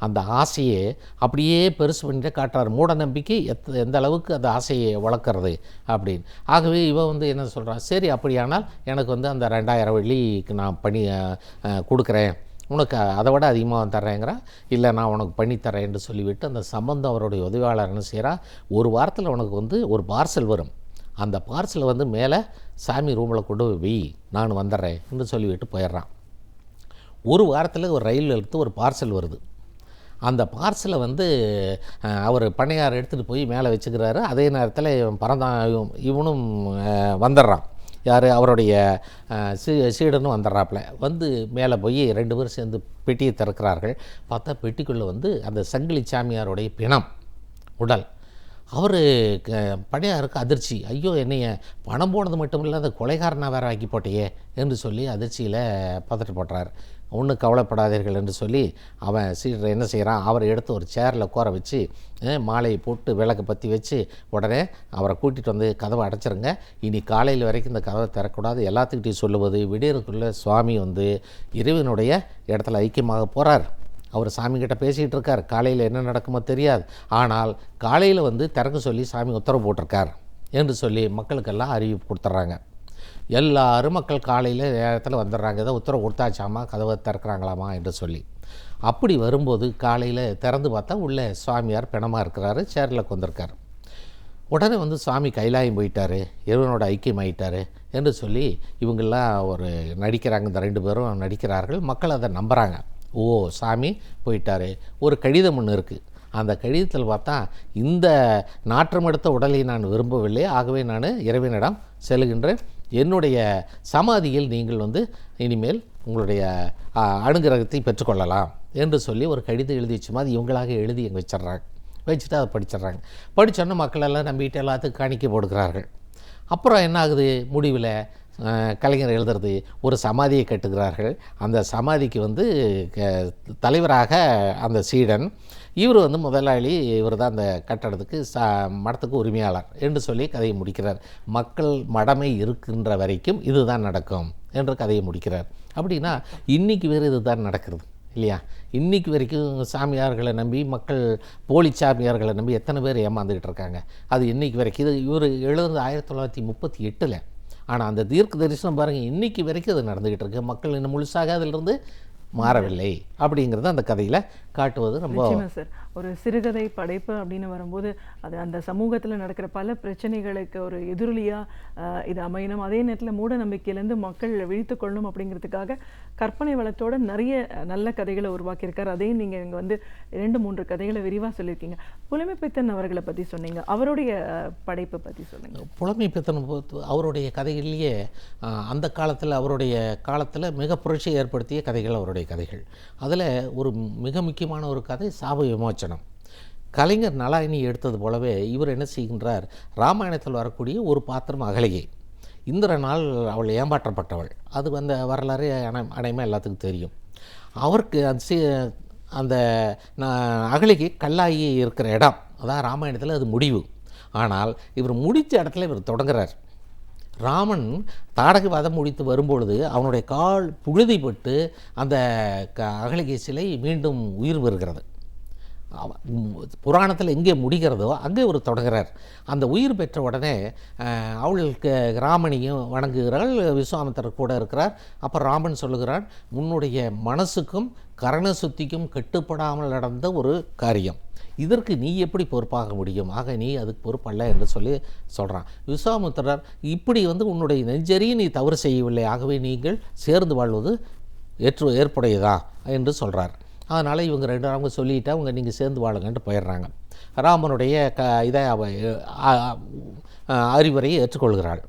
அந்த ஆசையை அப்படியே பெருசு பண்ணிட்டு காட்டுறாரு. மூட நம்பிக்கை எந்த அளவுக்கு அந்த ஆசையை வளர்க்குறது அப்படின்னு. ஆகவே இவன் வந்து என்ன சொல்கிறான், சரி அப்படியானால் எனக்கு வந்து அந்த 2000 வெள்ளிக்கு நான் பண்ணி கொடுக்குறேன், உனக்கு அதை விட அதிகமாக தர்றேங்கிறான். இல்லை நான் உனக்கு பண்ணித்தரேன் என்று சொல்லிவிட்டு அந்த சம்பந்தம் அவருடைய உதவியாளர் என்ன செய்கிறா, ஒரு வாரத்தில் உனக்கு வந்து ஒரு பார்சல் வரும், அந்த பார்சலை வந்து மேலே சாமி ரூமில் கொண்டு போய் நான் வந்துடுறேன் என்று சொல்லிவிட்டு போயிடுறான். ஒரு வாரத்தில் ஒரு ரயில் எடுத்து ஒரு பார்சல் வருது. அந்த பார்சலை வந்து அவர் பண்ணையார் எடுத்துகிட்டு போய் மேலே வச்சுக்கிறாரு. அதே நேரத்தில் இவனும் வந்துடுறான். யார், அவருடைய சீடனும் வந்துடுறாப்புல. வந்து மேலே போய் 2 பேரும் சேர்ந்து பெட்டியை திறக்கிறார்கள். பார்த்தா பெட்டிக்குள்ளே வந்து அந்த சங்கிலி சாமியாருடைய பிணம் உடல். அவர் பண்ணையாருக்கு அதிர்ச்சி, ஐயோ என்னைய பணம் போனது மட்டும் இல்லை, அந்த கொலைகாரனாக வேறு ஆக்கி போட்டையே என்று சொல்லி அதிர்ச்சியில் பதட்டு போட்டுறார். ஒன்றும் கவலைப்படாதீர்கள் என்று சொல்லி அவன் சீடர் என்ன செய்கிறான், அவரை எடுத்து ஒரு சேரில் உட்கார வச்சு மாலையை போட்டு விளக்கு பற்றி வச்சு உடனே அவரை கூட்டிகிட்டு வந்து கதவை அடைச்சிருங்க, இனி காலையில் வரைக்கும் இந்த கதவை திறக்கூடாது, எல்லாத்துக்கிட்டையும் சொல்லுவது. விடியறதுக்குள்ளே சுவாமி வந்து இறைவனுடைய இடத்துல ஐக்கியமாக போகிறார். அவர் சாமிக்கிட்ட பேசிகிட்டு இருக்கார். காலையில் என்ன நடக்குமோ தெரியாது, ஆனால் காலையில் வந்து திறக்க சொல்லி சாமி உத்தரவு போட்டிருக்கார் என்று சொல்லி மக்களுக்கெல்லாம் அறிவிப்பு கொடுத்துட்றாங்க. எல்லாரும் மக்கள் காலையில் நேரத்தில் வந்துடுறாங்க. ஏதோ உத்தரவு கொடுத்தாச்சாமா, கதவை திறக்கிறாங்களாமா என்று சொல்லி. அப்படி வரும்போது காலையில் திறந்து பார்த்தா உள்ளே சுவாமியார் பிணமாக இருக்கிறாரு, சேரில் கொண்டிருக்கார். உடனே வந்து சுவாமி கைலாயம் போயிட்டார், இறைவனோட ஐக்கியம் ஆகிட்டார் என்று சொல்லி இவங்கெல்லாம் ஒரு நடிக்கிறாங்க. இந்த 2 பேரும் நடிக்கிறார்கள். மக்கள் அதை நம்புகிறாங்க. ஓ சாமி போயிட்டார். ஒரு கடிதம் ஒன்று இருக்குது. அந்த கடிதத்தில் பார்த்தா, இந்த நாற்றம் எடுத்த உடலை நான் விரும்பவில்லை, ஆகவே நான் இறைவனிடம் செல்கின்றேன், என்னுடைய சமாதியில் நீங்கள் வந்து இனிமேல் உங்களுடைய அனுகிரகத்தை பெற்றுக்கொள்ளலாம் என்று சொல்லி ஒரு கடிதம் எழுதி வச்சு மாதிரி இவங்களாக எழுதி எங்கே வச்சுட்டு அதை படிச்சிட்றாங்க. படித்தோன்னா மக்கள் எல்லாம் நம்பிட்டு எல்லாத்துக்கும் காணிக்கை போடுகிறார்கள். அப்புறம் என்ன ஆகுது, முடிவில் கலைஞர் எழுதுறது ஒரு சமாதியை கட்டுகிறார்கள். அந்த சமாதிக்கு வந்து தலைவராக அந்த சீடன், இவர் வந்து முதலாளி, இவர் தான் அந்த கட்டடத்துக்கு மடத்துக்கு உரிமையாளர் என்று சொல்லி கதையை முடிக்கிறார். மக்கள் மடமை இருக்கின்ற வரைக்கும் இதுதான் நடக்கும் என்று கதையை முடிக்கிறார். அப்படின்னா இன்றைக்கி வேறு இது தான் நடக்கிறது. இல்லையா? இன்றைக்கி வரைக்கும் சாமியார்களை நம்பி மக்கள் போலி சாமியார்களை நம்பி எத்தனை பேர் ஏமாந்துக்கிட்டு இருக்காங்க. அது இன்றைக்கி வரைக்கும் இவர் எழுதுறது 1938. ஆனால் அந்த தீர்க்க தரிசனம் பாருங்கள், இன்றைக்கி வரைக்கும் அது நடந்துக்கிட்டு இருக்கு. மக்கள் இன்னும் முழுசாக அதிலிருந்து மாறவில்லை அப்படிங்கிறது அந்த கதையில் காட்டுவது ரொம்ப நிச்சயமா சார். ஒரு சிறுகதை படைப்பு அப்படின்னு வரும்போது அது அந்த சமூகத்தில் நடக்கிற பல பிரச்சனைகளுக்கு ஒரு எதிரொலியாக இது அமையணும். அதே நேரத்தில் மூட நம்பிக்கையிலேருந்து மக்கள் விழித்து கொள்ளணும் அப்படிங்கிறதுக்காக கற்பனை வளத்தோட நிறைய நல்ல கதைகளை உருவாக்கியிருக்கார். அதையும் நீங்கள் இங்கே வந்து 2-3 கதைகளை விரிவாக சொல்லியிருக்கீங்க. புலமைப்பித்தன் அவர்களை பற்றி சொன்னீங்க, அவருடைய படைப்பை பற்றி சொல்லுங்கள். புலமைப்பித்தன் அவருடைய கதைகளிலேயே அந்த காலத்தில் அவருடைய காலத்தில் மிக புரட்சி ஏற்படுத்திய கதைகள் அவருடைய கதைகள். அதில் ஒரு மிக முக்கியமான ஒரு கதை சாப விமோச்சனம். கலைஞர் நலாயினி எடுத்தது போலவே இவர் என்ன செய்கின்றார், ராமாயணத்தில் வரக்கூடிய ஒரு பாத்திரம் அகலிகை. இந்திரனால் அவள் ஏமாற்றப்பட்டவள். அது அந்த வரலாறு அனைமா எல்லாத்துக்கும் தெரியும். அவருக்கு அந்த அகலிகை கல்லாகி இருக்கிற இடம், அதான் ராமாயணத்தில் அது முடிவு. ஆனால் இவர் முடித்த இடத்துல இவர் தொடங்குறார். ராமன் தாடகை வதம் முடித்து வரும்பொழுது அவனுடைய கால் புழுதிப்பட்டு அந்த அகலிகை சிலை மீண்டும் உயிர் பெறுகிறது. புராணத்தில் எங்கே முடிகிறதோ அங்கே ஒரு தொடங்குகிறார். அந்த உயிர் பெற்ற உடனே அவளுக்கு ராமனையும் வணங்குகிறாள். விஸ்வாமித்திரர் கூட இருக்கிறார். அப்போ ராமன் சொல்லுகிறான், உன்னுடைய மனசுக்கும் கரண சுத்திக்கும் கட்டுப்படாமல் நடந்த ஒரு காரியம், இதற்கு நீ எப்படி பொறுப்பாக முடியும், ஆக நீ அதுக்கு பொறுப்பல்ல என்று சொல்லி சொல்கிறான். விஸ்வாமித்திரர் இப்படி உன்னுடைய நெஞ்சறிய நீ தவறு செய்யவில்லை, ஆகவே நீங்கள் சேர்ந்து வாழ்வது ஏற்புடையதா என்று சொல்கிறார். அதனால் இவங்க அவங்க சொல்லிவிட்டு அவங்க நீங்கள் சேர்ந்து வாழுங்கன்ட்டு போயிடுறாங்க. ராமனுடைய இதை அறிவுரையை ஏற்றுக்கொள்கிறாள்.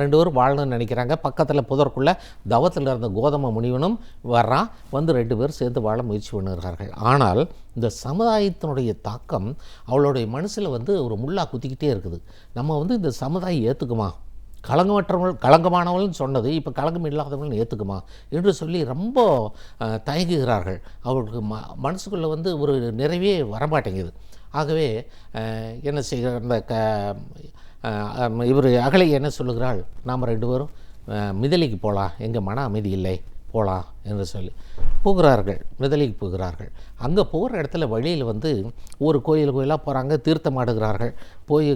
2 பேரும் வாழணும்னு நினைக்கிறாங்க. பக்கத்தில் புதற்குள்ளே தவத்தில் இருந்த கோதம முனிவனும் வர்றான். 2 பேர் சேர்ந்து வாழ முயற்சி பண்ணுகிறார்கள். ஆனால் இந்த சமுதாயத்தினுடைய தாக்கம் அவளுடைய மனசில் ஒரு முள்ளா குத்திக்கிட்டே இருக்குது. நம்ம இந்த சமுதாயம் ஏற்றுக்குமா, களங்கமானவள்னு சொன்னது இப்போ களங்கம் இல்லாதவள்னு ஏற்றுக்குமா என்று சொல்லி ரொம்ப தயங்குகிறார்கள். அவர்களுக்கு மனசுக்குள்ளே ஒரு நிறைவே வரமாட்டேங்குது. ஆகவே என்ன செய்கிற அந்த இவர் அகலிகை என்ன சொல்லுகிறாள், நாம் 2 பேரும் மிதலைக்கு போகலாம், எங்கள் மன அமைதி இல்லை, போகலாம் என்று சொல்லி போகிறார்கள். மிதலைக்கு போகிறார்கள். அங்கே போகிற இடத்துல வழியில் ஒரு கோயிலாக போகிறாங்க, தீர்த்தம் ஆடுகிறார்கள். போய்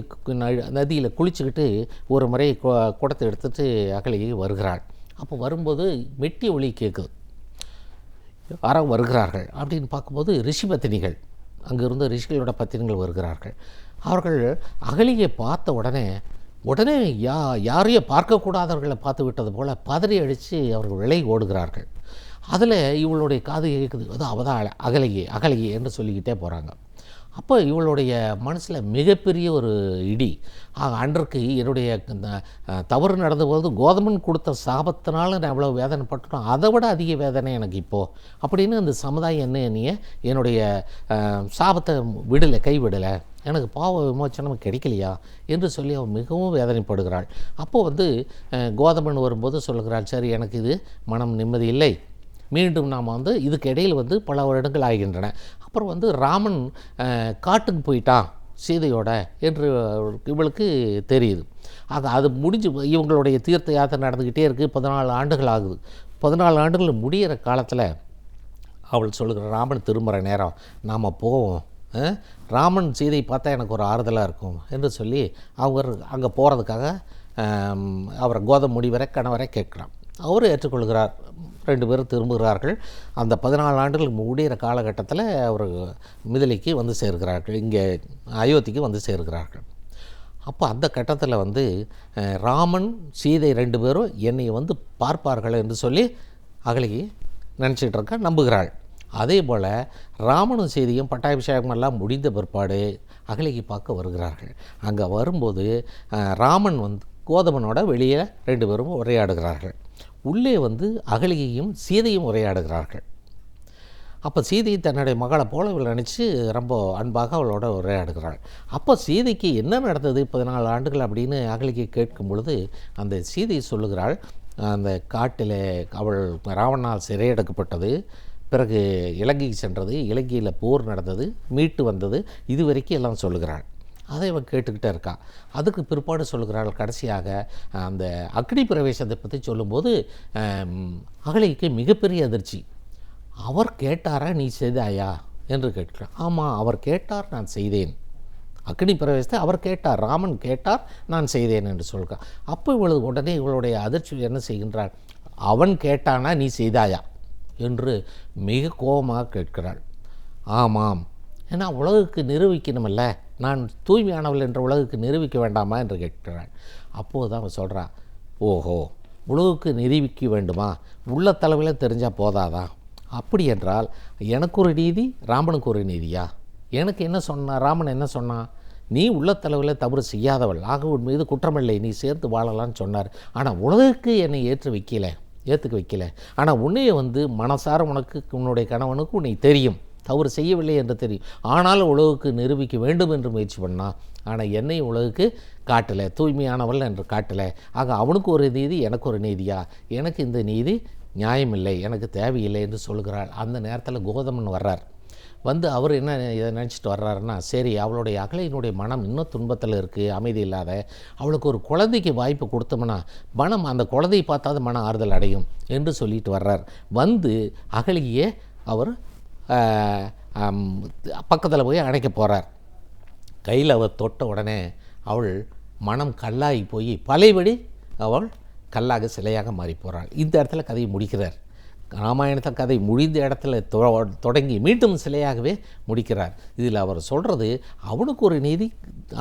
நதியில் குளிச்சுக்கிட்டு ஒரு முறை குடத்தை எடுத்துகிட்டு அகலிகை வருகிறாள். அப்போ வரும்போது மெட்டி ஒலி கேட்குது. யாரோ வருகிறார்கள் அப்படின்னு பார்க்கும்போது ரிஷிபத்தினிகள், அங்கே இருந்த ரிஷிகளோட பத்தினிகள் வருகிறார்கள். அவர்கள் அகலியை பார்த்த உடனே யாரையும் பார்க்கக்கூடாதவர்களை பார்த்து விட்டது போல் பதறி அடித்து அவர்கள் விலகி ஓடுகிறார்கள். அதில் இவளுடைய காது கேட்குது, அவள் தான் அகலிகை என்று சொல்லிக்கிட்டே போகிறாங்க. அப்போ இவளுடைய மனசில் மிகப்பெரிய ஒரு இடி. அன்றைக்கு என்னுடைய தவறு நடந்தபோது கோதமன் கொடுத்த சாபத்தினால நான் எவ்வளோ வேதனைப்பட்டோம், அதை விட அதிக வேதனை எனக்கு இப்போது அப்படின்னு அந்த சமுதாயம் என்னுடைய சாபத்தை கைவிடலை, எனக்கு பாவ விமோச்சனம் கிடைக்கலையா என்று சொல்லி அவள் மிகவும் வேதனைப்படுகிறாள். அப்போது கோதமன் வரும்போது சொல்லுகிறாள், சரி எனக்கு இது மனம் நிம்மதி இல்லை, மீண்டும் நாம் இதுக்கு இடையில் பல வருடங்கள் ஆகின்றன. அப்புறம் ராமன் காட்டுக்கு போயிட்டான் சீதையோட என்று இவளுக்கு தெரியுது. ஆக அது முடிஞ்சு இவங்களுடைய தீர்த்த யாத்திரை நடந்துக்கிட்டே இருக்குது. 14 ஆண்டுகள் ஆகுது. 14 ஆண்டுகள் முடிகிற காலத்தில் அவள் சொல்லுகிற, ராமன் திரும்புகிற நேரம் நாம் போவோம், ராமன் சீதை பார்த்தா எனக்கு ஒரு ஆறுதலாக இருக்கும் என்று சொல்லி அவங்க அங்கே போகிறதுக்காக அவரை கோதம் முடிவரை கணவரை கேட்குறான். அவரும் ஏற்றுக்கொள்கிறார். 2 பேரும் திரும்புகிறார்கள். அந்த 14 ஆண்டுகள் முடிகிற காலகட்டத்தில் அவர் மிதிலைக்கு சேர்கிறார்கள், இங்கே அயோத்திக்கு சேர்கிறார்கள். அப்போ அந்த கட்டத்தில் ராமன் சீதை 2 பேரும் என்னை பார்ப்பார்கள் என்று சொல்லி அகலிகை நினச்சிக்கிட்டு இருக்க நம்புகிறாள். அதே போல் ராமனும் சீதையும் பட்டாபிஷேகம் எல்லாம் முடிந்த பிற்பாடு அகலிகை பார்க்க வருகிறார்கள். அங்கே வரும்போது ராமன் கோதமனோட வெளியே 2 பேரும் உரையாடுகிறார்கள். உள்ளே அகலிகையும் சீதையும் உரையாடுகிறார்கள். அப்போ சீதை தன்னுடைய மகளை போல இவள் நினச்சி ரொம்ப அன்பாக அவளோட உரையாடுகிறாள். அப்போ சீதைக்கு என்ன நடந்தது 14 ஆண்டுகள் அப்படின்னு அகலிகை கேட்கும் பொழுது அந்த சீதை சொல்லுகிறாள், அந்த காட்டில் அவள் ராவணனால் சிறையெடுக்கப்பட்டது, பிறகு இலங்கைக்கு சென்றது, இலங்கையில் போர் நடந்தது, மீட்டு வந்தது, இது வரைக்கும் எல்லாம் சொல்லுகிறாள். அதை அவன் கேட்டுக்கிட்டே இருக்கான். அதுக்கு பிற்பாடு சொல்லுகிறாள், கடைசியாக அந்த அக்னி பிரவேசத்தை பற்றி சொல்லும்போது அகலிகைக்கு மிகப்பெரிய அதிர்ச்சி. அவர் கேட்டாரா நீ செய்தாயா என்று கேட்கிறார். ஆமாம், அவர் கேட்டார், நான் செய்தேன். அக்னி பிரவேசத்தை அவர் கேட்டார், ராமன் கேட்டார், நான் செய்தேன் என்று சொல்கிறார். அப்போ இவளது உடனே இவளுடைய அதிர்ச்சி என்ன செய்கின்றாள், அவன் கேட்டானா நீ செய்தாயா என்று மிக கோபமாக கேட்கிறாள். ஆமாம், ஏன்னா உலகுக்கு நிரூபிக்கணுமல்ல, நான் தூய்மையானவள் என்ற உலகுக்கு நிரூபிக்க வேண்டாமா என்று கேட்கிறாள். அப்போது தான் அவன் சொல்கிறான், ஓஹோ, உலகுக்கு நிரூபிக்க வேண்டுமா, உள்ளத்தளவில் தெரிஞ்சால் போதாதா? அப்படி என்றால் எனக்கு ஒரு நீதி, ராமனுக்கு ஒரு நீதியா? எனக்கு என்ன சொன்னான், ராமன் என்ன சொன்னான், நீ உள்ளத்தளவில் தவறு செய்யாதவள், ஆக உன் மீது குற்றமில்லை, நீ சேர்த்து வாழலான்னு சொன்னார். ஆனால் உலகுக்கு என்னை ஏற்றுக்க வைக்கல. ஆனால் உன்னைய மனசார உனக்கு, உன்னுடைய கணவனுக்கு உன்னை தெரியும், தவறு செய்யவில்லை என்று தெரியும். ஆனாலும் உலகுக்கு நிரூபிக்க வேண்டும் என்று முயற்சி பண்ணான். ஆனால் என்னை உலகுக்கு காட்டலை, தூய்மையானவள் என்று காட்டலை. ஆக அவனுக்கு ஒரு நீதி, எனக்கு ஒரு நீதியா? எனக்கு இந்த நீதி நியாயமில்லை, எனக்கு தேவையில்லை என்று சொல்கிறாள். அந்த நேரத்தில் கௌதமன் வர்றார். அவர் என்ன இதை நினச்சிட்டு வர்றாருன்னா, சரி, அவளுடைய அகலையினுடைய மனம் இன்னும் துன்பத்தில் இருக்குது, அமைதி இல்லாத, அவளுக்கு ஒரு குழந்தைக்கு வாய்ப்பு கொடுத்தோம்னா மனம் அந்த குழந்தையை பார்த்தாது மன ஆறுதல் அடையும் என்று சொல்லிட்டு வர்றார். அகலியே அவர் பக்கத்தில் போய் அணைக்க போகிறார். கையில் அவர் தொட்ட உடனே அவள் மனம் கல்லாகி போய் பழையபடி அவள் கல்லாக சிலையாக மாறி போகிறாள். இந்த இடத்துல கதையை முடிக்கிறார். ராமாயணத்தில் கதை முடிந்த இடத்துல தொடங்கி மீண்டும் சிலையாகவே முடிக்கிறார். இதில் அவர் சொல்கிறது, அவனுக்கு ஒரு நீதி,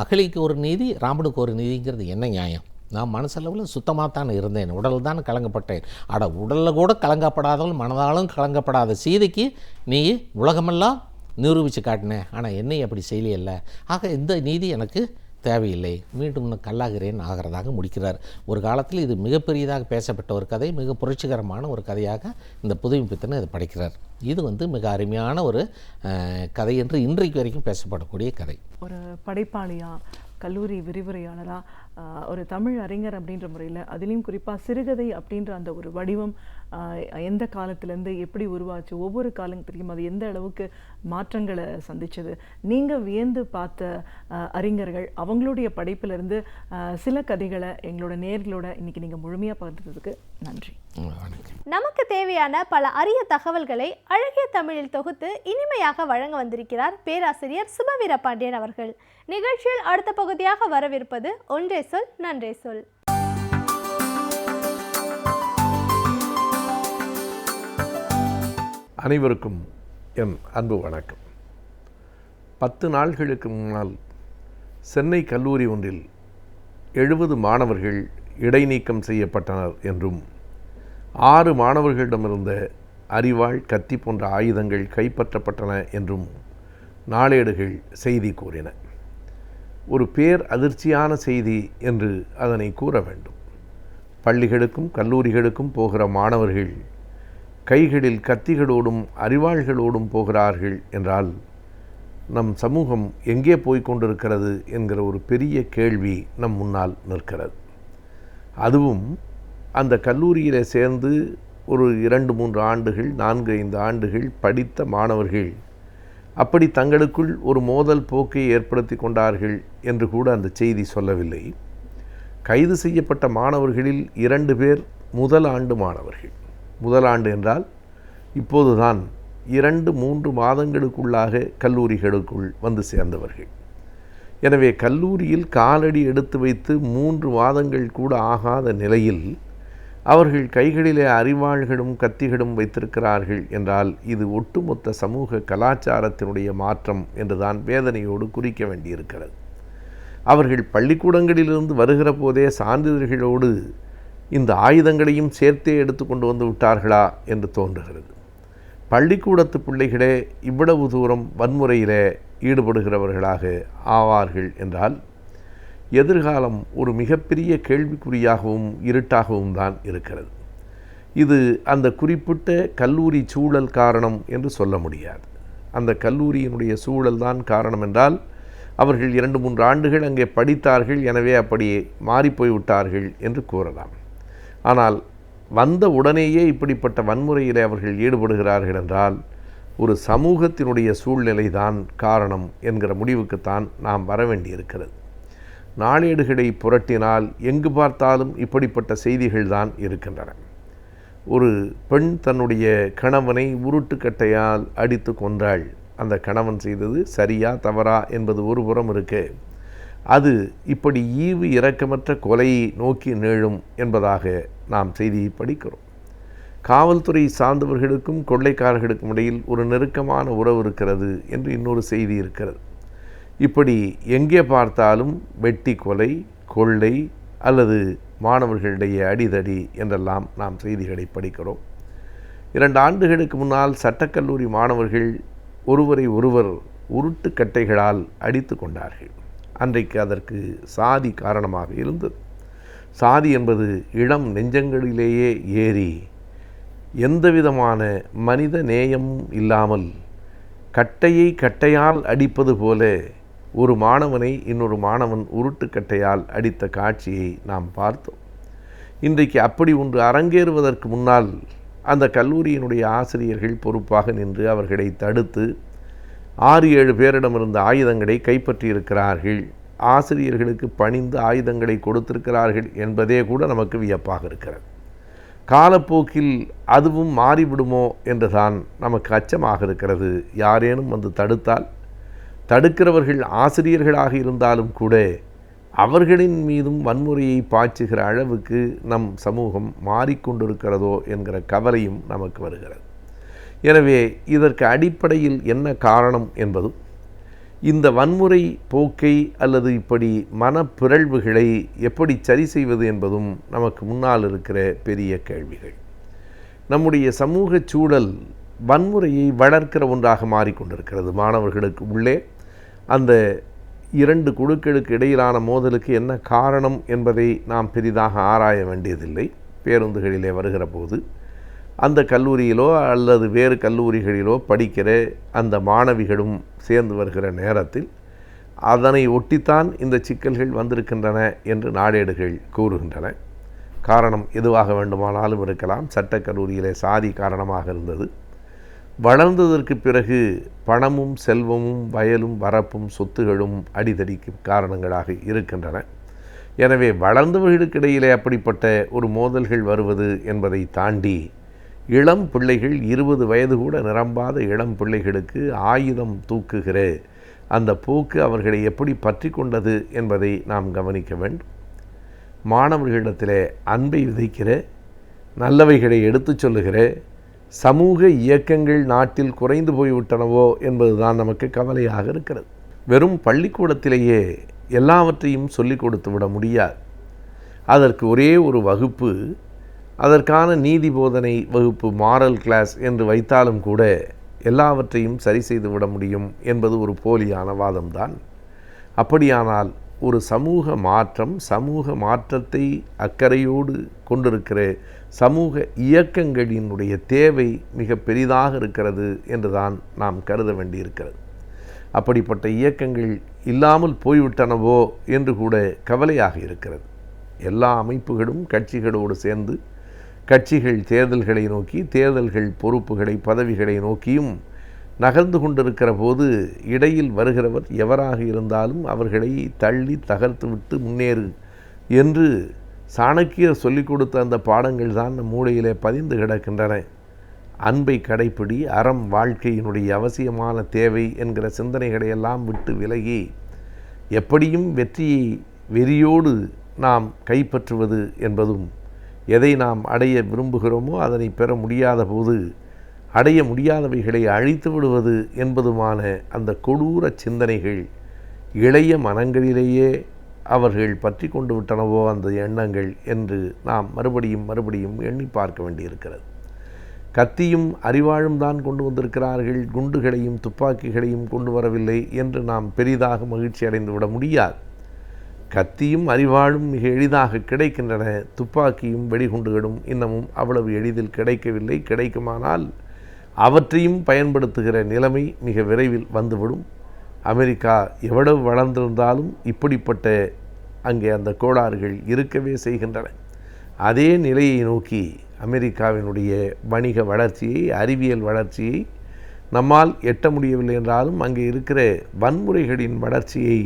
அகலிக்கு ஒரு நீதி, ராமனுக்கு ஒரு நீதிங்கிறது என்ன நியாயம்? நான் மனசளவில் சுத்தமாக தான் இருந்தேன், உடல் தான் கலங்கப்பட்டேன். உடலில் கூட கலங்கப்படாதவள், மனதாலும் கலங்கப்படாத சீதைக்கு நீ உலகமெல்லாம் நிரூபித்து காட்டினேன், ஆனால் என்னை அப்படி செய்யலையல்ல. ஆக இந்த நீதி எனக்கு தேவையில்லை, மீண்டும் கல்லாகிறேன் ஆகிறதாக முடிக்கிறார். ஒரு காலத்தில் இது மிகப்பெரியதாக பேசப்பட்ட ஒரு கதை, மிக புரட்சிகரமான ஒரு கதையாக இந்த புதுமைப்பித்தன் இதை படைக்கிறார். இது மிக அருமையான ஒரு கதை என்று இன்றைக்கு வரைக்கும் பேசப்படக்கூடிய கதை. ஒரு படைப்பாளியாக, கல்லூரி விரிவுரையாளராக, ஒரு தமிழ் அறிஞர் அப்படின்ற முறையில், அதுலேயும் குறிப்பாக சிறுகதை அப்படின்ற அந்த ஒரு வடிவம் எந்த காலத்திலேருந்து எப்படி உருவாச்சு, ஒவ்வொரு காலத்திலையும் அது எந்த அளவுக்கு மாற்றங்களை சந்திச்சது, நீங்கள் வியந்து பார்த்த அறிஞர்கள் அவங்களுடைய படைப்பிலிருந்து சில கதைகளை எங்களோட நேர்களோட இன்னைக்கு நீங்கள் முழுமையாக பகிர்ந்ததுக்கு நன்றி. நமக்கு தேவையான பல அரிய தகவல்களை அழகிய தமிழில் தொகுத்து இனிமையாக வழங்க வந்திருக்கிறார் பேராசிரியர் சுபவீர பாண்டியன் அவர்கள். நிகழ்ச்சியில் அடுத்த பகுதியாக வரவிருப்பது ஒன்றே சொல் நன்றே சொல். அனைவருக்கும் என் அன்பு வணக்கம். 10 நாள்களுக்கு முன்னால் சென்னை கல்லூரி ஒன்றில் 70 மாணவர்கள் இடைநீக்கம் செய்யப்பட்டனர் என்றும் 6 மாணவர்களிடமிருந்த அரிவாள், கத்தி போன்ற ஆயுதங்கள் கைப்பற்றப்பட்டன என்றும் நாளேடுகள் செய்தி கூறின. ஒரு பேர் அதிர்ச்சியான செய்தி என்று அதனை கூற வேண்டும். பள்ளிகளுக்கும் கல்லூரிகளுக்கும் போகிற மாணவர்கள் கைகளில் கத்திகளோடும் அரிவாள்களோடும் போகிறார்கள் என்றால் நம் சமூகம் எங்கே போய்கொண்டிருக்கிறது என்கிற ஒரு பெரிய கேள்வி நம் முன்னால் நிற்கிறது. அதுவும் அந்த கல்லூரியில் சேர்ந்து ஒரு 2-3 ஆண்டுகள், 4-5 ஆண்டுகள் படித்த மாணவர்கள் அப்படி தங்களுக்குள் ஒரு மோதல் போக்கை ஏற்படுத்தி கொண்டார்கள் என்று கூட அந்த செய்தி சொல்லவில்லை. கைது செய்யப்பட்ட மாணவர்களில் 2 பேர் முதல் ஆண்டு மாணவர்கள். முதல் ஆண்டு என்றால் இப்போதுதான் 2-3 மாதங்களுக்குள்ளாக கல்லூரிகளுக்குள் வந்து சேர்ந்தவர்கள். எனவே கல்லூரியில் காலடி எடுத்து வைத்து 3 மாதங்கள் கூட ஆகாத நிலையில் அவர்கள் கைகளிலே அரிவாள்களும் கத்திகளும் வைத்திருக்கிறார்கள் என்றால் இது ஒட்டுமொத்த சமூக கலாச்சாரத்தினுடைய மாற்றம் என்றுதான் வேதனையோடு குறிக்க வேண்டியிருக்கிறது. அவர்கள் பள்ளிக்கூடங்களிலிருந்து வருகிற போதே சான்றிதழ்களோடு இந்த ஆயுதங்களையும் சேர்த்தே எடுத்து கொண்டு வந்து விட்டார்களா என்று தோன்றுகிறது. பள்ளிக்கூடத்து பிள்ளைகளே இவ்வளவு தூரம் வன்முறையிலே ஈடுபடுகிறவர்களாக ஆவார்கள் என்றால் எதிர்காலம் ஒரு மிகப்பெரிய கேள்விக்குறியாகவும் இருட்டாகவும் தான் இருக்கிறது. இது அந்த குறிப்பிட்ட கல்லூரி சூழல் காரணம் என்று சொல்ல முடியாது. அந்த கல்லூரியினுடைய சூழல் தான் காரணம் என்றால் அவர்கள் 2-3 ஆண்டுகள் அங்கே படித்தார்கள், எனவே அப்படியே மாறிப்போய்விட்டார்கள் என்று கூறலாம். ஆனால் வந்த உடனேயே இப்படிப்பட்ட வன்முறையில் அவர்கள் ஈடுபடுகிறார்கள் என்றால் ஒரு சமூகத்தினுடைய சூழ்நிலை தான் காரணம் என்கிற முடிவுக்குத்தான் நாம் வர வேண்டியிருக்கிறது. நாளேடுகளை புரட்டினால் எங்கு பார்த்தாலும் இப்படிப்பட்ட செய்திகள் தான் இருக்கின்றன. ஒரு பெண் தன்னுடைய கணவனை உருட்டுக்கட்டையால் அடித்து கொன்றாள். அந்த கணவன் செய்தது சரியா தவறா என்பது ஒரு புறம் இருக்கு. அது இப்படி ஈவு இரக்கமற்ற கொலையை நோக்கி நீளும் என்பதாக நாம் செய்தியை படிக்கிறோம். காவல்துறை சார்ந்தவர்களுக்கும் கொள்ளைக்காரர்களுக்கும் இடையில் ஒரு நெருக்கமான உறவு இருக்கிறது என்று இன்னொரு செய்தி இருக்கிறது. இப்படி எங்கே பார்த்தாலும் வெட்டி கொலை, கொள்ளை அல்லது மாணவர்களிடையே அடிதடி என்றெல்லாம் நாம் செய்திகளை படிக்கிறோம். 2 ஆண்டுகளுக்கு முன்னால் சட்டக்கல்லூரி மாணவர்கள் ஒருவரை ஒருவர் உருட்டுக்கட்டைகளால் அடித்து கொண்டார்கள். அன்றைக்கு அதற்கு சாதி காரணமாக இருந்தது. சாதி என்பது இளம் நெஞ்சங்களிலேயே ஏறி எந்தவிதமான மனித நேயமும் இல்லாமல் கட்டையை கட்டையால் அடிப்பது போல ஒரு மாணவனை இன்னொரு மாணவன் உருட்டுக்கட்டையால் அடித்த காட்சியை நாம் பார்த்தோம். இன்றைக்கு அப்படி ஒன்று அரங்கேறுவதற்கு முன்னால் அந்த கல்லூரியினுடைய ஆசிரியர்கள் பொறுப்பாக நின்று அவர்களை தடுத்து 6-7 பேரிடமிருந்த ஆயுதங்களை கைப்பற்றியிருக்கிறார்கள். ஆசிரியர்களுக்கு பணிந்து ஆயுதங்களை கொடுத்திருக்கிறார்கள் என்பதே கூட நமக்கு வியப்பாக இருக்கிறது. காலப்போக்கில் அதுவும் மாறிவிடுமோ என்றுதான் நமக்கு அச்சமாக இருக்கிறது. யாரேனும் வந்து தடுத்தால், தடுக்கிறவர்கள் ஆசிரியர்களாக இருந்தாலும் கூட அவர்களின் மீதும் வன்முறையை பாய்ச்சுகிற அளவுக்கு நம் சமூகம் மாறிக்கொண்டிருக்கிறதோ என்கிற கவலையும் நமக்கு வருகிறது. எனவே இதற்கு அடிப்படையில் என்ன காரணம் என்பதும், இந்த வன்முறை போக்கை அல்லது இப்படி மனப்பிறழ்வுகளை எப்படி சரி செய்வது என்பதும் நமக்கு முன்னால் இருக்கிற பெரிய கேள்விகள். நம்முடைய சமூக சூழல் வன்முறையை வளர்க்கிற ஒன்றாக மாறிக்கொண்டிருக்கிறது. மாணவர்களுக்கு உள்ளே அந்த 2 குழுக்களுக்கு இடையிலான மோதலுக்கு என்ன காரணம் என்பதை நாம் பெரிதாக ஆராய வேண்டியதில்லை. பேருந்துகளிலே வருகிற போது அந்த கல்லூரியிலோ அல்லது வேறு கல்லூரிகளிலோ படிக்கிற அந்த மாணவிகளும் சேர்ந்து வருகிற நேரத்தில் அதனை ஒட்டித்தான் இந்த சிக்கல்கள் வந்திருக்கின்றன என்று நாளேடுகள் கூறுகின்றன. காரணம் எதுவாக வேண்டுமானாலும் இருக்கலாம். சட்டக்கல்லூரியிலே சாதி காரணமாக இருந்தது. வளர்ந்ததற்கு பிறகு பணமும் செல்வமும் வயலும் வரப்பும் சொத்துகளும் அடிதடிக்கு காரணங்களாக இருக்கின்றன. எனவே வளர்ந்தவர்களுக்கு இடையிலே அப்படிப்பட்ட ஒரு மோதல்கள் வருவது என்பதை தாண்டி இளம் பிள்ளைகள் 20 வயது கூட நிரம்பாத இளம் பிள்ளைகளுக்கு ஆயுதம் தூக்குகிற அந்த போக்கு அவர்களை எப்படி பற்றி கொண்டது என்பதை நாம் கவனிக்க வேண்டும். மாணவர்களிடத்தில் அன்பை விதைக்கிற, நல்லவைகளை எடுத்துச் சொல்லுகிற சமூக இயக்கங்கள் நாட்டில் குறைந்து போய்விட்டனவோ என்பதுதான் நமக்கு கவலையாக இருக்கிறது. வெறும் பள்ளிக்கூடத்திலேயே எல்லாவற்றையும் சொல்லிக் கொடுத்து விட முடியாது. அதற்கு ஒரே ஒரு வகுப்பு, அதற்கான நீதி போதனை வகுப்பு, மாரல் கிளாஸ் என்று வைத்தாலும் கூட எல்லாவற்றையும் சரி செய்து விட முடியும் என்பது ஒரு போலியான வாதம்தான். அப்படியானால் ஒரு சமூக மாற்றம், சமூக மாற்றத்தை அக்கறையோடு கொண்டிருக்கிற சமூக இயக்கங்களினுடைய தேவை மிக பெரிதாக இருக்கிறது என்றுதான் நாம் கருத வேண்டியிருக்கிறது. அப்படிப்பட்ட இயக்கங்கள் இல்லாமல் போய்விட்டனவோ என்று கூட கவலையாக இருக்கிறது. எல்லா அமைப்புகளும் கட்சிகளோடு சேர்ந்து கட்சிகள் தேர்தல்களை நோக்கி, தேர்தல்கள் பொறுப்புகளை பதவிகளை நோக்கியும் நகர்ந்து கொண்டிருக்கிற போது இடையில் வருகிறவர் எவராக இருந்தாலும் அவர்களை தள்ளி தகர்த்து விட்டு முன்னேறு என்று சாணக்கியர் சொல்லிக் கொடுத்த அந்த பாடங்கள் தான் நம் மூளையிலே பதிந்து கிடக்கின்றன. அன்பை கடைப்பிடி, அறம் வாழ்க்கையினுடைய அவசியமான தேவை என்கிற சிந்தனைகளையெல்லாம் விட்டு விலகி எப்படியும் வெற்றியை வெறியோடு நாம் கைப்பற்றுவது என்பதும், எதை நாம் அடைய விரும்புகிறோமோ அதனை பெற முடியாத போது அடைய முடியாதவைகளை அழித்து விடுவது என்பதுமான அந்த கொடூர சிந்தனைகள் இளைய மனங்களிலேயே அவர்கள் பற்றி கொண்டு விட்டனவோ அந்த எண்ணங்கள் என்று நாம் மறுபடியும் எண்ணி பார்க்க வேண்டியிருக்கிறது. கத்தியும் அறிவாளும் தான் கொண்டு வந்திருக்கிறார்கள், குண்டுகளையும் துப்பாக்கிகளையும் கொண்டு வரவில்லை என்று நாம் பெரிதாக மகிழ்ச்சி அடைந்து விட முடியாது. கத்தியும் அறிவாளும் மிக எளிதாக கிடைக்கின்றன. துப்பாக்கியும் வெடிகுண்டுகளும் இன்னமும் அவ்வளவு எளிதில் கிடைக்கவில்லை. கிடைக்குமானால் அவற்றையும் பயன்படுத்துகிற நிலைமை மிக விரைவில் வந்துவிடும். அமெரிக்கா எவ்வளவு வளர்ந்திருந்தாலும் இப்படிப்பட்ட அங்கே அந்த கோளாறுகள் இருக்கவே செய்கின்றன. அதே நிலையை நோக்கி அமெரிக்காவினுடைய வணிக வளர்ச்சியை, அறிவியல் வளர்ச்சியை நம்மால் எட்ட முடியவில்லை என்றாலும் அங்கே இருக்கிற வன்முறைகளின் வளர்ச்சியை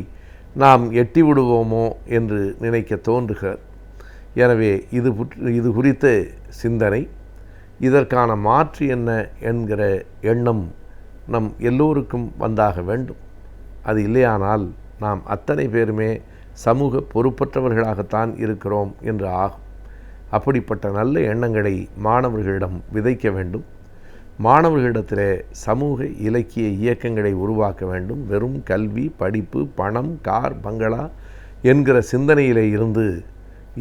நாம் எட்டி விடுவோமோ என்று நினைக்க தோன்றுகிறது. எனவே இது குறித்த சிந்தனை, இதற்கான மாற்று என்ன என்கிற எண்ணம் நம் எல்லோருக்கும் வந்தாக வேண்டும். அது இல்லையானால் நாம் அத்தனை பேருமே சமூக பொறுப்பற்றவர்களாகத்தான் இருக்கிறோம் என்று ஆகும். அப்படிப்பட்ட நல்ல எண்ணங்களை மாணவர்களிடம் விதைக்க வேண்டும். மாணவர்களிடத்திலே சமூக இலக்கிய இயக்கங்களை உருவாக்க வேண்டும். வெறும் கல்வி, படிப்பு, பணம், கார், பங்களா என்கிற சிந்தனையிலே இருந்து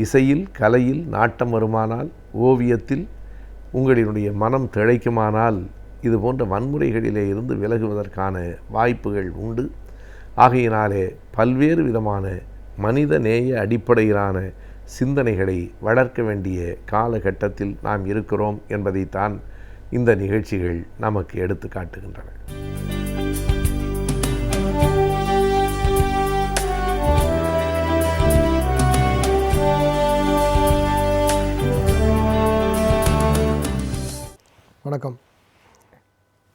இசையில், கலையில் நாட்டம் வருமானால், ஓவியத்தில் உங்களினுடைய மனம் திளைக்குமானால் இது போன்ற வன்முறைகளிலே இருந்து விலகுவதற்கான வாய்ப்புகள் உண்டு. ஆகையினாலே பல்வேறு விதமான மனித நேய அடிப்படையிலான சிந்தனைகளை வளர்க்க வேண்டிய காலகட்டத்தில் நாம் இருக்கிறோம் என்பதைத்தான் இந்த நிகழ்ச்சிகள் நமக்கு எடுத்து காட்டுகின்றன. வணக்கம்.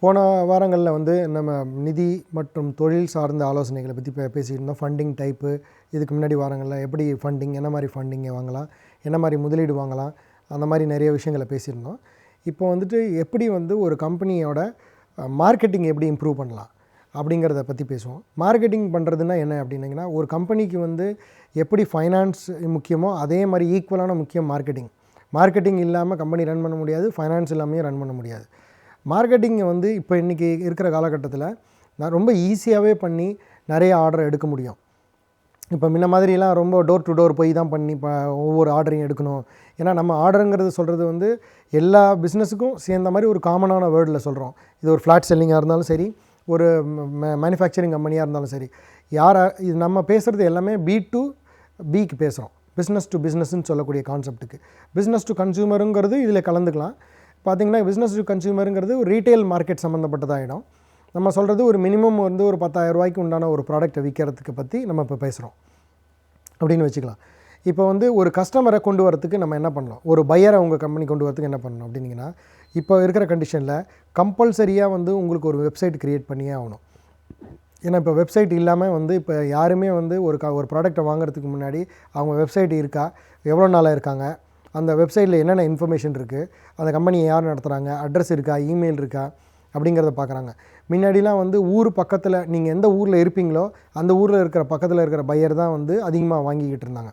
போன வாரங்களில் வந்து நம்ம நிதி மற்றும் தொழில் சார்ந்த ஆலோசனைகளை பற்றி பேசிகிட்டு இருந்தோம். ஃபண்டிங் டைப்பு, இதுக்கு முன்னாடி வாரங்களில் எப்படி ஃபண்டிங், என்ன மாதிரி ஃபண்டிங்கை வாங்கலாம், என்ன மாதிரி முதலீடு வாங்கலாம், அந்த மாதிரி நிறைய விஷயங்களை பேசியிருந்தோம். இப்போ வந்துட்டு எப்படி வந்து ஒரு கம்பெனியோட மார்க்கெட்டிங் எப்படி இம்ப்ரூவ் பண்ணலாம் அப்படிங்கிறத பற்றி பேசுவோம். மார்க்கெட்டிங் பண்ணுறதுன்னா என்ன அப்படின்னிங்கன்னா, ஒரு கம்பெனிக்கு வந்து எப்படி ஃபைனான்ஸ் முக்கியமோ அதே மாதிரி ஈக்குவலான முக்கியம் மார்க்கெட்டிங். மார்க்கெட்டிங் இல்லாமல் கம்பெனி ரன் பண்ண முடியாது, ஃபைனான்ஸ் இல்லாமையும் ரன் பண்ண முடியாது. மார்க்கெட்டிங்கை வந்து இப்போ இன்றைக்கி இருக்கிற காலகட்டத்தில் நான் ரொம்ப ஈஸியாகவே பண்ணி நிறைய ஆர்டர் எடுக்க முடியும். இப்போ முன்ன மாதிரிலாம் ரொம்ப டோர் டு டோர் போய் தான் பண்ணி ஒவ்வொரு ஆர்டரையும் எடுக்கணும். ஏன்னா நம்ம ஆர்டருங்கிறது சொல்கிறது வந்து எல்லா பிஸ்னஸுக்கும் சேர்ந்த மாதிரி ஒரு காமனான வேர்டில் சொல்கிறோம். இது ஒரு ஃப்ளாட் செல்லிங்காக இருந்தாலும் சரி, ஒரு மேனுஃபேக்சரிங் கம்பெனியாக இருந்தாலும் சரி, இது நம்ம பேசுகிறது எல்லாமே B2Bக்கு பேசுகிறோம். பிஸ்னஸ் டு பிஸ்னஸ்ன்னு சொல்லக்கூடிய கான்செப்ட்டுக்கு. பிஸ்னஸ் டு கன்சியூமருங்கிறது இதில் கலந்துக்கலாம். பார்த்திங்கன்னா பிஸ்னஸ் டு கன்சியூமருங்கிறது ஒரு ரீட்டைல் மார்க்கெட் சம்மந்தப்பட்டதாகிடும். நம்ம சொல்கிறது ஒரு மினிமம் வந்து ஒரு 10,000 ரூபாய்க்கு உண்டான ஒரு ப்ராடக்ட்டை விற்கிறதுக்கு பற்றி நம்ம இப்போ பேசுகிறோம் அப்படின்னு வச்சுக்கலாம். இப்போ வந்து ஒரு கஸ்டமரை கொண்டு வரத்துக்கு நம்ம என்ன பண்ணலாம், ஒரு பையரை உங்கள் கம்பெனி கொண்டு வரத்துக்கு என்ன பண்ணணும் அப்படின்னிங்கன்னா, இப்போ இருக்கிற கண்டிஷனில் கம்பல்சரியாக வந்து உங்களுக்கு ஒரு வெப்சைட் க்ரியேட் பண்ணியே ஆகணும். ஏன்னா இப்போ வெப்சைட் இல்லாமல் வந்து இப்போ யாருமே வந்து ஒரு ப்ராடக்ட்டை வாங்குறதுக்கு முன்னாடி அவங்க வெப்சைட் இருக்கா, எவ்வளோ நாளாக இருக்காங்க, அந்த வெப்சைட்டில் என்னென்ன இன்ஃபர்மேஷன் இருக்குது, அந்த கம்பெனியை யார் நடத்துகிறாங்க, அட்ரஸ் இருக்கா, இமெயில் இருக்கா அப்படிங்கிறத பார்க்குறாங்க. முன்னாடிலாம் வந்து ஊர் பக்கத்தில் நீங்கள் எந்த ஊரில் இருப்பீங்களோ அந்த ஊரில் இருக்கிற பக்கத்தில் இருக்கிற பையர் தான் வந்து அதிகமாக வாங்கிக்கிட்டு இருந்தாங்க.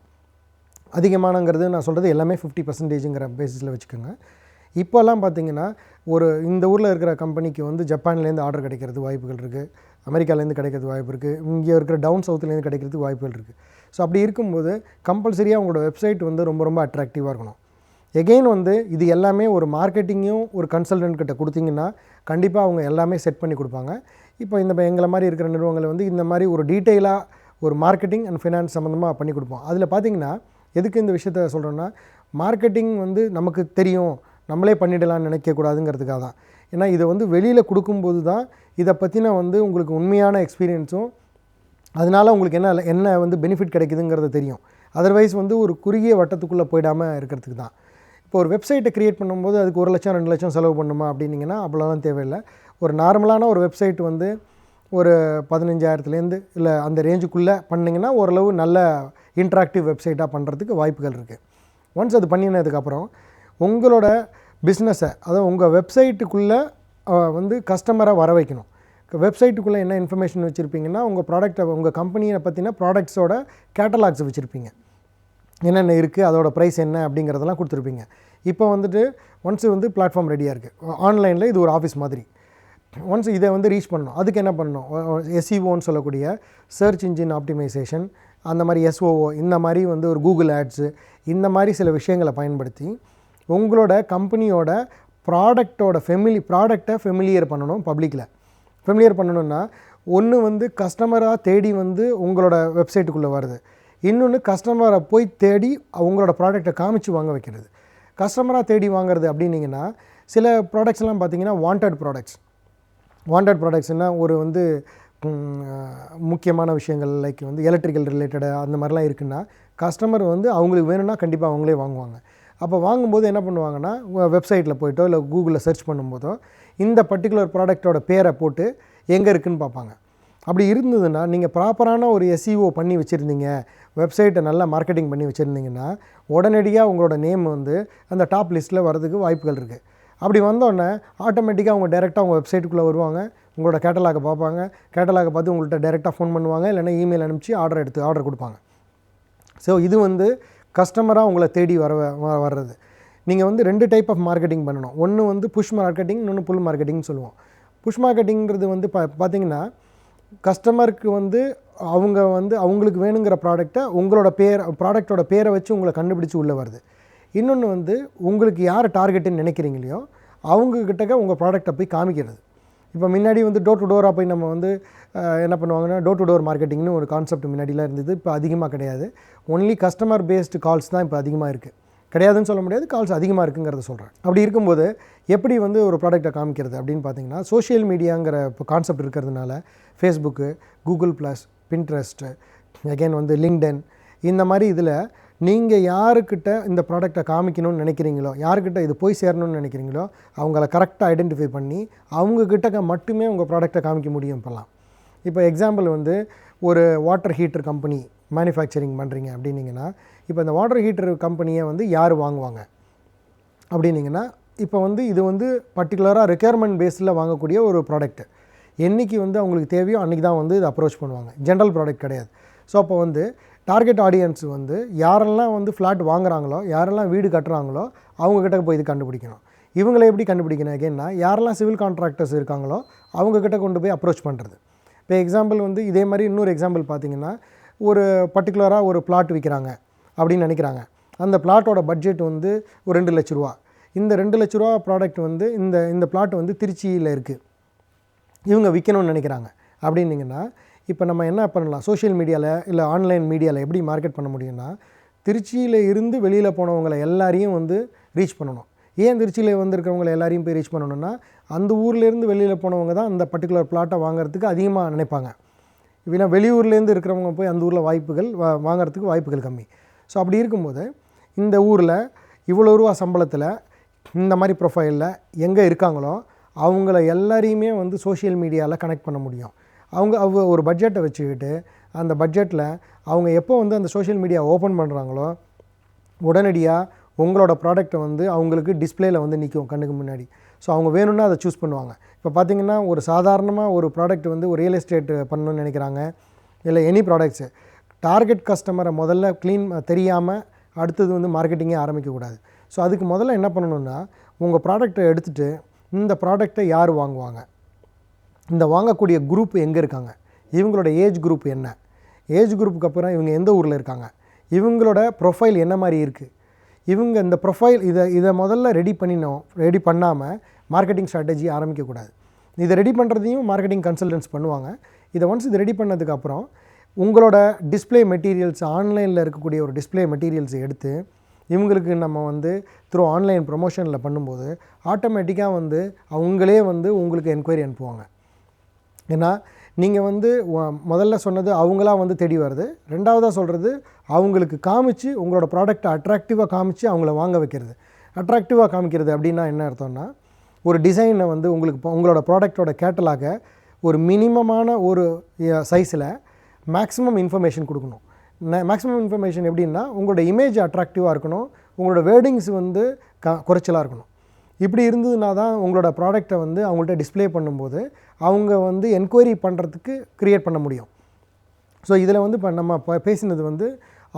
அதிகமானங்கிறது நான் சொல்கிறது எல்லாமே 50%ங்கிற பேசிஸில் வச்சுக்கோங்க. இப்போல்லாம் பார்த்திங்கன்னா இந்த ஊரில் இருக்கிற கம்பெனிக்கு வந்து ஜப்பான்லேருந்து ஆர்டர் கிடைக்கிறது வாய்ப்புகள் இருக்குது, அமெரிக்காலேருந்து கிடைக்கிறது வாய்ப்பு இருக்குது, இங்கே இருக்கிற டவுன் சவுத்துலேருந்து கிடைக்கிறதுக்கு வாய்ப்புகள் இருக்குது. ஸோ அப்படி இருக்கும்போது கம்பல்சரியாக உங்களோட வெப்சைட் வந்து ரொம்ப ரொம்ப அட்ராக்டிவாக இருக்கணும். எகெயின் வந்து இது எல்லாமே ஒரு மார்க்கெட்டிங்கும் ஒரு கன்சல்டன்ட் கிட்ட கொடுத்தீங்கன்னா கண்டிப்பாக அவங்க எல்லாமே செட் பண்ணி கொடுப்பாங்க. இப்போ எங்களை மாதிரி இருக்கிற நிறுவனங்களை வந்து இந்த மாதிரி ஒரு டீட்டெயிலாக ஒரு மார்க்கெட்டிங் அண்ட் ஃபினான்ஸ் சம்மந்தமாக பண்ணி கொடுப்போம். அதில் பார்த்திங்கன்னா எதுக்கு இந்த விஷயத்த சொல்கிறோன்னா, மார்க்கெட்டிங் வந்து நமக்கு தெரியும், நம்மளே பண்ணிடலாம்னு நினைக்கக்கூடாதுங்கிறதுக்காக தான். ஏன்னா இதை வந்து வெளியில் கொடுக்கும்போது தான் இதை பற்றின வந்து உங்களுக்கு உண்மையான எக்ஸ்பீரியன்ஸும் அதனால் உங்களுக்கு என்ன வந்து பெனிஃபிட் கிடைக்குதுங்கிறது தெரியும். அதர்வைஸ் வந்து ஒரு குறுகிய வட்டத்துக்குள்ளே போயிடாமல் இருக்கிறதுக்கு தான். இப்போ ஒரு வெப்சைட்டை க்ரியேட் பண்ணும்போது அதுக்கு 1 லட்சம் 2 லட்சம் செலவு பண்ணுமா அப்படின்னிங்கன்னா அவ்வளோலாம் தேவையில்லை. ஒரு நார்மலான ஒரு வெப்சைட் வந்து ஒரு 15,000லேருந்து இல்லை அந்த ரேஞ்சுக்குள்ளே பண்ணிங்கன்னா ஓரளவு நல்ல இன்ட்ராக்டிவ் வெப்சைட்டாக பண்ணுறதுக்கு வாய்ப்புகள் இருக்குது. ஒன்ஸ் அது பண்ணினதுக்கப்புறம் உங்களோட பிஸ்னஸை, அதாவது உங்கள் வெப்சைட்டுக்குள்ளே வந்து கஸ்டமரை வர வைக்கணும். வெப்சைட்டுக்குள்ளே என்ன இன்ஃபர்மேஷன் வச்சுருப்பீங்கன்னா, உங்கள் ப்ராடக்ட்டை, உங்கள் கம்பெனியை பற்றின ப்ராடக்ட்ஸோட கேட்டலாக்ஸ் வச்சுருப்பீங்க. என்னென்ன இருக்குது, அதோட ப்ரைஸ் என்ன அப்படிங்கிறதெல்லாம் கொடுத்துருப்பீங்க. இப்போ வந்துட்டு ஒன்ஸ் வந்து பிளாட்ஃபார்ம் ரெடியாக இருக்குது, ஆன்லைனில் இது ஒரு ஆஃபீஸ் மாதிரி. ஒன்ஸ் இதை வந்து ரீச் பண்ணணும், அதுக்கு என்ன பண்ணணும், SEOன்னு சொல்லக்கூடிய சர்ச் இன்ஜின் ஆப்டிமைசேஷன், அந்த மாதிரி SOO, இந்த மாதிரி வந்து ஒரு கூகுள் ஆட்ஸு, இந்த மாதிரி சில விஷயங்களை பயன்படுத்தி உங்களோட கம்பெனியோட ப்ராடக்டை ஃபெமிலியர் பண்ணணும். ஃபெமிலியர் பண்ணணுன்னா ஒன்று வந்து கஸ்டமராக தேடி வந்து உங்களோட வெப்சைட்டுக்குள்ளே வருது, இன்னொன்று கஸ்டமரை போய் தேடி உங்களோட ப்ராடக்டை காமிச்சு வாங்க வைக்கிறது. கஸ்டமராக தேடி வாங்குறது அப்படின்னிங்கன்னா சில ப்ராடக்ட்ஸ்லாம் பார்த்திங்கன்னா வாண்டட் ப்ராடக்ட்ஸ்னால் ஒரு வந்து முக்கியமான விஷயங்கள் லைக் வந்து எலக்ட்ரிக்கல் ரிலேட்டடாக அந்த மாதிரிலாம் இருக்குன்னா கஸ்டமர் வந்து அவங்களுக்கு வேணும்னா கண்டிப்பாக அவங்களே வாங்குவாங்க. அப்போ வாங்கும்போது என்ன பண்ணுவாங்கன்னா, வெப்சைட்டில் போய்ட்டோ இல்லை கூகுளில் சர்ச் பண்ணும்போதோ இந்த பர்டிகுலர் ப்ராடக்டோட பேரை போட்டு எங்கே இருக்குதுன்னு பார்ப்பாங்க. அப்படி இருந்ததுன்னா நீங்கள் ப்ராப்பரான ஒரு SEO பண்ணி வச்சுருந்தீங்க, வெப்சைட்டை நல்லா மார்க்கெட்டிங் பண்ணி வச்சுருந்தீங்கன்னா உடனடியாக உங்களோட நேம் வந்து அந்த டாப் லிஸ்ட்டில் வரதுக்கு வாய்ப்புகள் இருக்குது. அப்படி வந்தோடனே ஆட்டோமேட்டிக்காக அவங்க டைரெக்டாக உங்கள் வெப்சைட்டுக்குள்ளே வருவாங்க, உங்களோட கேட்டலாகை பார்ப்பாங்க, கேட்டலாகை பார்த்து உங்கள்கிட்ட டைரெக்டாக ஃபோன் பண்ணுவாங்க, இல்லைனா இமெயில் அனுப்பிச்சு ஆர்டர் கொடுப்பாங்க. ஸோ இது வந்து கஸ்டமராக உங்களை தேடி வர்றது. நீங்கள் வந்து 2 டைப் ஆஃப் மார்க்கெட்டிங் பண்ணணும். ஒன்று வந்து புஷ் மார்க்கெட்டிங், இன்னொன்று புல் மார்க்கெட்டிங்னு சொல்லுவோம். புஷ் மார்க்கெட்டிங்கிறது வந்து பார்த்தீங்கன்னா கஸ்டமருக்கு வந்து அவங்களுக்கு வேணுங்கிற ப்ராடக்டை உங்களோட ப்ராடக்டோட பேரை வச்சு உங்களை கண்டுபிடிச்சி உள்ளே வருது. இன்னொன்று வந்து உங்களுக்கு யார் டார்கெட்டுன்னு நினைக்கிறீங்களோ அவங்கக்கிட்டக்க உங்கள் ப்ராடக்டை போய் காமிக்கிறது. இப்போ முன்னாடி வந்து டோர் டு டோராக போய் நம்ம வந்து என்ன பண்ணுவாங்கன்னா டோர் டு டோர் மார்க்கெட்டிங்னு ஒரு கான்செப்ட் முன்னாடிலாம் இருந்தது. இப்போ அதிகமாக கிடையாது. ஒன்லி கஸ்டமர் பேஸ்டு கால்ஸ் தான் இப்போ அதிகமாக இருக்குது. கிடையாதுன்னு சொல்ல முடியாது, கால்ஸ் அதிகமாக இருக்குங்கிறத சொல்கிறேன். அப்படி இருக்கும்போது எப்படி வந்து ஒரு ப்ராடக்டை காமிக்கிறது அப்படின்னு பார்த்தீங்கன்னா சோஷியல் மீடியாங்கிற இப்போ கான்செப்ட் இருக்கிறதுனால ஃபேஸ்புக்கு, கூகுள் ப்ளஸ், பின்ட்ரெஸ்ட்டு, அகைன் வந்து லிங்க்டின், இந்த மாதிரி இதில் நீங்கள் யாருக்கிட்ட இந்த ப்ராடக்டை காமிக்கணும்னு நினைக்கிறீங்களோ, யாருக்கிட்ட இது போய் சேரணும்னு நினைக்கிறீங்களோ அவங்கள கரெக்டாக ஐடென்டிஃபை பண்ணி அவங்கக்கிட்ட மட்டுமே உங்கள் ப்ராடக்டை காமிக்க முடியும் இப்போல்லாம். இப்போ எக்ஸாம்பிள் வந்து ஒரு வாட்டர் ஹீட்டர் கம்பெனி மேனுஃபேக்சரிங் பண்ணுறீங்க அப்படின்னிங்கன்னா, இப்போ இந்த வாட்டர் ஹீட்டர் கம்பெனியை வந்து யார் வாங்குவாங்க அப்படின்னிங்கன்னா, இப்போ வந்து இது வந்து பர்டிகுலராக ரெக்யர்மெண்ட் பேஸில் வாங்கக்கூடிய ஒரு ப்ராடக்ட்டு. என்றைக்கு வந்து அவங்களுக்கு தேவையோ அன்றைக்கி தான் வந்து இது அப்ரோச் பண்ணுவாங்க. ஜென்ரல் ப்ராடக்ட் கிடையாது. ஸோ அப்போ வந்து டார்கெட் ஆடியன்ஸ் வந்து யாரெல்லாம் வந்து ஃப்ளாட் வாங்குறாங்களோ, யாரெல்லாம் வீடு கட்டுறாங்களோ அவங்கக்கிட்ட போய் இது கண்டுபிடிக்கணும். இவங்களை எப்படி கண்டுபிடிக்கணும் அகேன்னா, யாரெல்லாம் சிவில் கான்ட்ராக்டர்ஸ் இருக்காங்களோ அவங்கக்கிட்ட கொண்டு போய் அப்ரோச் பண்ணுறது. இப்போ எக்ஸாம்பிள் வந்து இதே மாதிரி இன்னொரு எக்ஸாம்பிள் பார்த்திங்கன்னா, ஒரு பர்டிகுலராக ஒரு பிளாட் விற்கிறாங்க அப்படின்னு நினைக்கிறாங்க. அந்த பிளாட்டோட பட்ஜெட் வந்து ஒரு 2 லட்ச ரூபா. இந்த 2 லட்ச ரூபா ப்ராடக்ட் வந்து இந்த பிளாட் வந்து திருச்சியில் இருக்குது, இவங்க விற்கணும்னு நினைக்கிறாங்க அப்படின்னிங்கன்னா, இப்போ நம்ம என்ன பண்ணலாம், சோஷியல் மீடியாவில் இல்லை ஆன்லைன் மீடியாவில் எப்படி மார்க்கெட் பண்ண முடியும்னா, திருச்சியில் இருந்து வெளியில் போனவங்களை எல்லாரையும் வந்து ரீச் பண்ணணும். ஏன் திருச்சியில் வந்திருக்கிறவங்களை எல்லாரையும் போய் ரீச் பண்ணணும்னா, அந்த ஊர்லேருந்து வெளியில் போனவங்க தான் அந்த பர்டிகுலர் பிளாட்டை வாங்குறதுக்கு அதிகமாக நினைப்பாங்க. ஏன்னா வெளியூர்லேருந்து இருக்கிறவங்க போய் அந்த ஊரில் வாங்குறதுக்கு வாய்ப்புகள் கம்மி. ஸோ அப்படி இருக்கும்போது இந்த ஊரில் இவ்வளோ ரூபா சம்பளத்தில் இந்த மாதிரி ப்ரொஃபைலில் எங்கே இருக்காங்களோ அவங்கள எல்லாரையுமே வந்து சோஷியல் மீடியாவில் கனெக்ட் பண்ண முடியும். அவங்க ஒரு பட்ஜெட்டை வச்சுக்கிட்டு அந்த பட்ஜெட்டில் அவங்க எப்போ வந்து அந்த சோஷியல் மீடியா ஓப்பன் பண்ணுறாங்களோ உடனடியாக உங்களோட ப்ராடக்ட்டை வந்து அவங்களுக்கு டிஸ்பிளேயில் வந்து நிற்கும் கண்ணுக்கு முன்னாடி. ஸோ அவங்க வேணும்னா அதை சூஸ் பண்ணுவாங்க. இப்போ பார்த்திங்கன்னா ஒரு சாதாரணமாக ஒரு ப்ராடக்ட் வந்து ஒரு ரியல் எஸ்டேட் பண்ணணும்னு நினைக்கிறாங்க, இல்லை எனி ப்ராடக்ட்ஸு, டார்கெட் கஸ்டமரை முதல்ல தெரியாமல் அடுத்தது வந்து மார்க்கெட்டிங்கே ஆரம்பிக்கக்கூடாது. ஸோ அதுக்கு முதல்ல என்ன பண்ணணுன்னா, உங்கள் ப்ராடக்ட்டை எடுத்துகிட்டு இந்த ப்ராடக்ட்டை யார் வாங்குவாங்க, இந்த வாங்கக்கூடிய குரூப் எங்கே இருக்காங்க, இவங்களோட ஏஜ் குரூப் என்ன, ஏஜ் குரூப்புக்கு அப்புறம் இவங்க எந்த ஊரில் இருக்காங்க, இவங்களோட ப்ரொஃபைல் என்ன மாதிரி இருக்குது, இவங்க இந்த ப்ரொஃபைல் இதை முதல்ல ரெடி பண்ணாமல் மார்க்கெட்டிங் ஸ்ட்ராட்டஜி ஆரம்பிக்கக்கூடாது. இதை ரெடி பண்ணுறதையும் மார்க்கெட்டிங் கன்சல்டன்ஸ் பண்ணுவாங்க. இதை ஒன்ஸ் இது ரெடி பண்ணதுக்கப்புறம் உங்களோட டிஸ்பிளே மெட்டீரியல்ஸ், ஆன்லைனில் இருக்கக்கூடிய ஒரு டிஸ்பிளே மெட்டீரியல்ஸை எடுத்து இவங்களுக்கு நம்ம வந்து த்ரூ ஆன்லைன் ப்ரொமோஷனில் பண்ணும்போது ஆட்டோமேட்டிக்காக வந்து அவங்களே வந்து உங்களுக்கு என்கொயரி அனுப்புவாங்க. ஏன்னா நீங்கள் வந்து முதல்ல சொன்னது அவங்களாம் வந்து தேடி வருது, ரெண்டாவதாக சொல்கிறது அவங்களுக்கு காமிச்சு உங்களோட ப்ராடக்ட்டை அட்ராக்டிவாக காமிச்சு அவங்கள வாங்க வைக்கிறது. அட்ராக்டிவாக காமிக்கிறது அப்படின்னா என்ன அர்த்தம்னா, ஒரு டிசைனை வந்து உங்களோட ப்ராடக்டோட கேட்டலாக ஒரு மினிமமான ஒரு சைஸில் மேக்ஸிமம் இன்ஃபர்மேஷன் கொடுக்கணும். மேக்ஸிமம் இன்ஃபர்மேஷன் எப்படின்னா, உங்களோட இமேஜ் அட்ராக்டிவாக இருக்கணும், உங்களோட வேர்டிங்ஸ் வந்து குறைச்சலாக இருக்கணும். இப்படி இருந்ததுனா தான் உங்களோட ப்ராடக்டை வந்து அவங்கள்ட்ட டிஸ்பிளே பண்ணும்போது அவங்க வந்து என்கொயரி பண்ணுறதுக்கு க்ரியேட் பண்ண முடியும். ஸோ இதில் வந்து இப்போ நம்ம பேசினது வந்து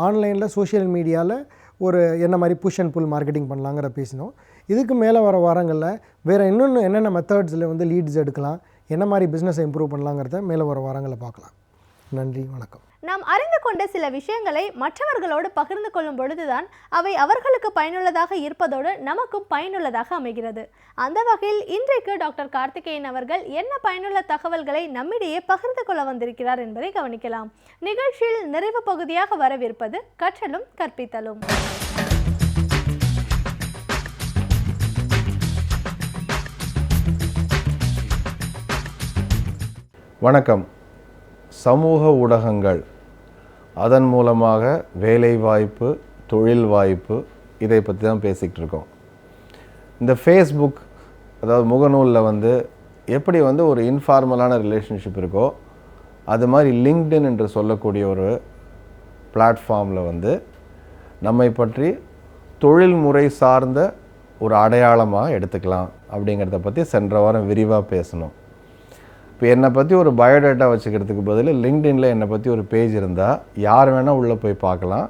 ஆன்லைனில் சோஷியல் மீடியாவில் ஒரு என்ன மாதிரி புஷ் அண்ட் புல் மார்க்கெட்டிங் பண்ணலாங்கிற பேசினோம். இதுக்கு மேலே வர வாரங்களில் வேறு இன்னொன்று என்னென்ன மெத்தட்ஸில் வந்து லீட்ஸ் எடுக்கலாம், என்ன மாதிரி பிஸ்னஸை இம்ப்ரூவ் பண்ணலாங்கிறத மேலே வர வாரங்களில் பார்க்கலாம். நன்றி, வணக்கம். நாம் அறிந்து கொண்ட சில விஷயங்களை மற்றவர்களோடு பகிர்ந்து கொள்ளும் பொழுதுதான் அவை அவர்களுக்கு பயனுள்ளதாக இருப்பதோடு நமக்கும் பயனுள்ளதாக அமைகிறது. அந்த வகையில் இன்றைக்கு டாக்டர் கார்த்திகேயன் அவர்கள் என்ன பயனுள்ள தகவல்களை நம்மிடையே பகிர்ந்து கொள்ள வந்திருக்கிறார் என்பதை கவனிக்கலாம். நிகழ்ச்சியில் நிறைவு பகுதியாக வரவிருப்பது கற்றலும் கற்பித்தலும். வணக்கம். சமூக ஊடகங்கள், அதன் மூலமாக வேலைவாய்ப்பு, தொழில் வாய்ப்பு, இதை பற்றி தான் பேசிக்கிட்டு இருக்கோம். இந்த ஃபேஸ்புக், அதாவது முகநூலில் வந்து எப்படி வந்து ஒரு இன்ஃபார்மலான ரிலேஷன்ஷிப் இருக்கோ, அது மாதிரி லிங்க்டின் என்று சொல்லக்கூடிய ஒரு பிளாட்ஃபார்மில் வந்து நம்மை பற்றி தொழில்முறை சார்ந்த ஒரு அடையாளமாக எடுத்துக்கலாம் அப்படிங்கிறத பற்றி சென்ற வாரம் விரிவாக பேசணும். இப்போ என்னை பற்றி ஒரு பயோடேட்டா வச்சுக்கிறதுக்கு பதில் லிங்க்டின்ல என்னை பற்றி ஒரு பேஜ் இருந்தால் யார் வேணால் உள்ளே போய் பார்க்கலாம்.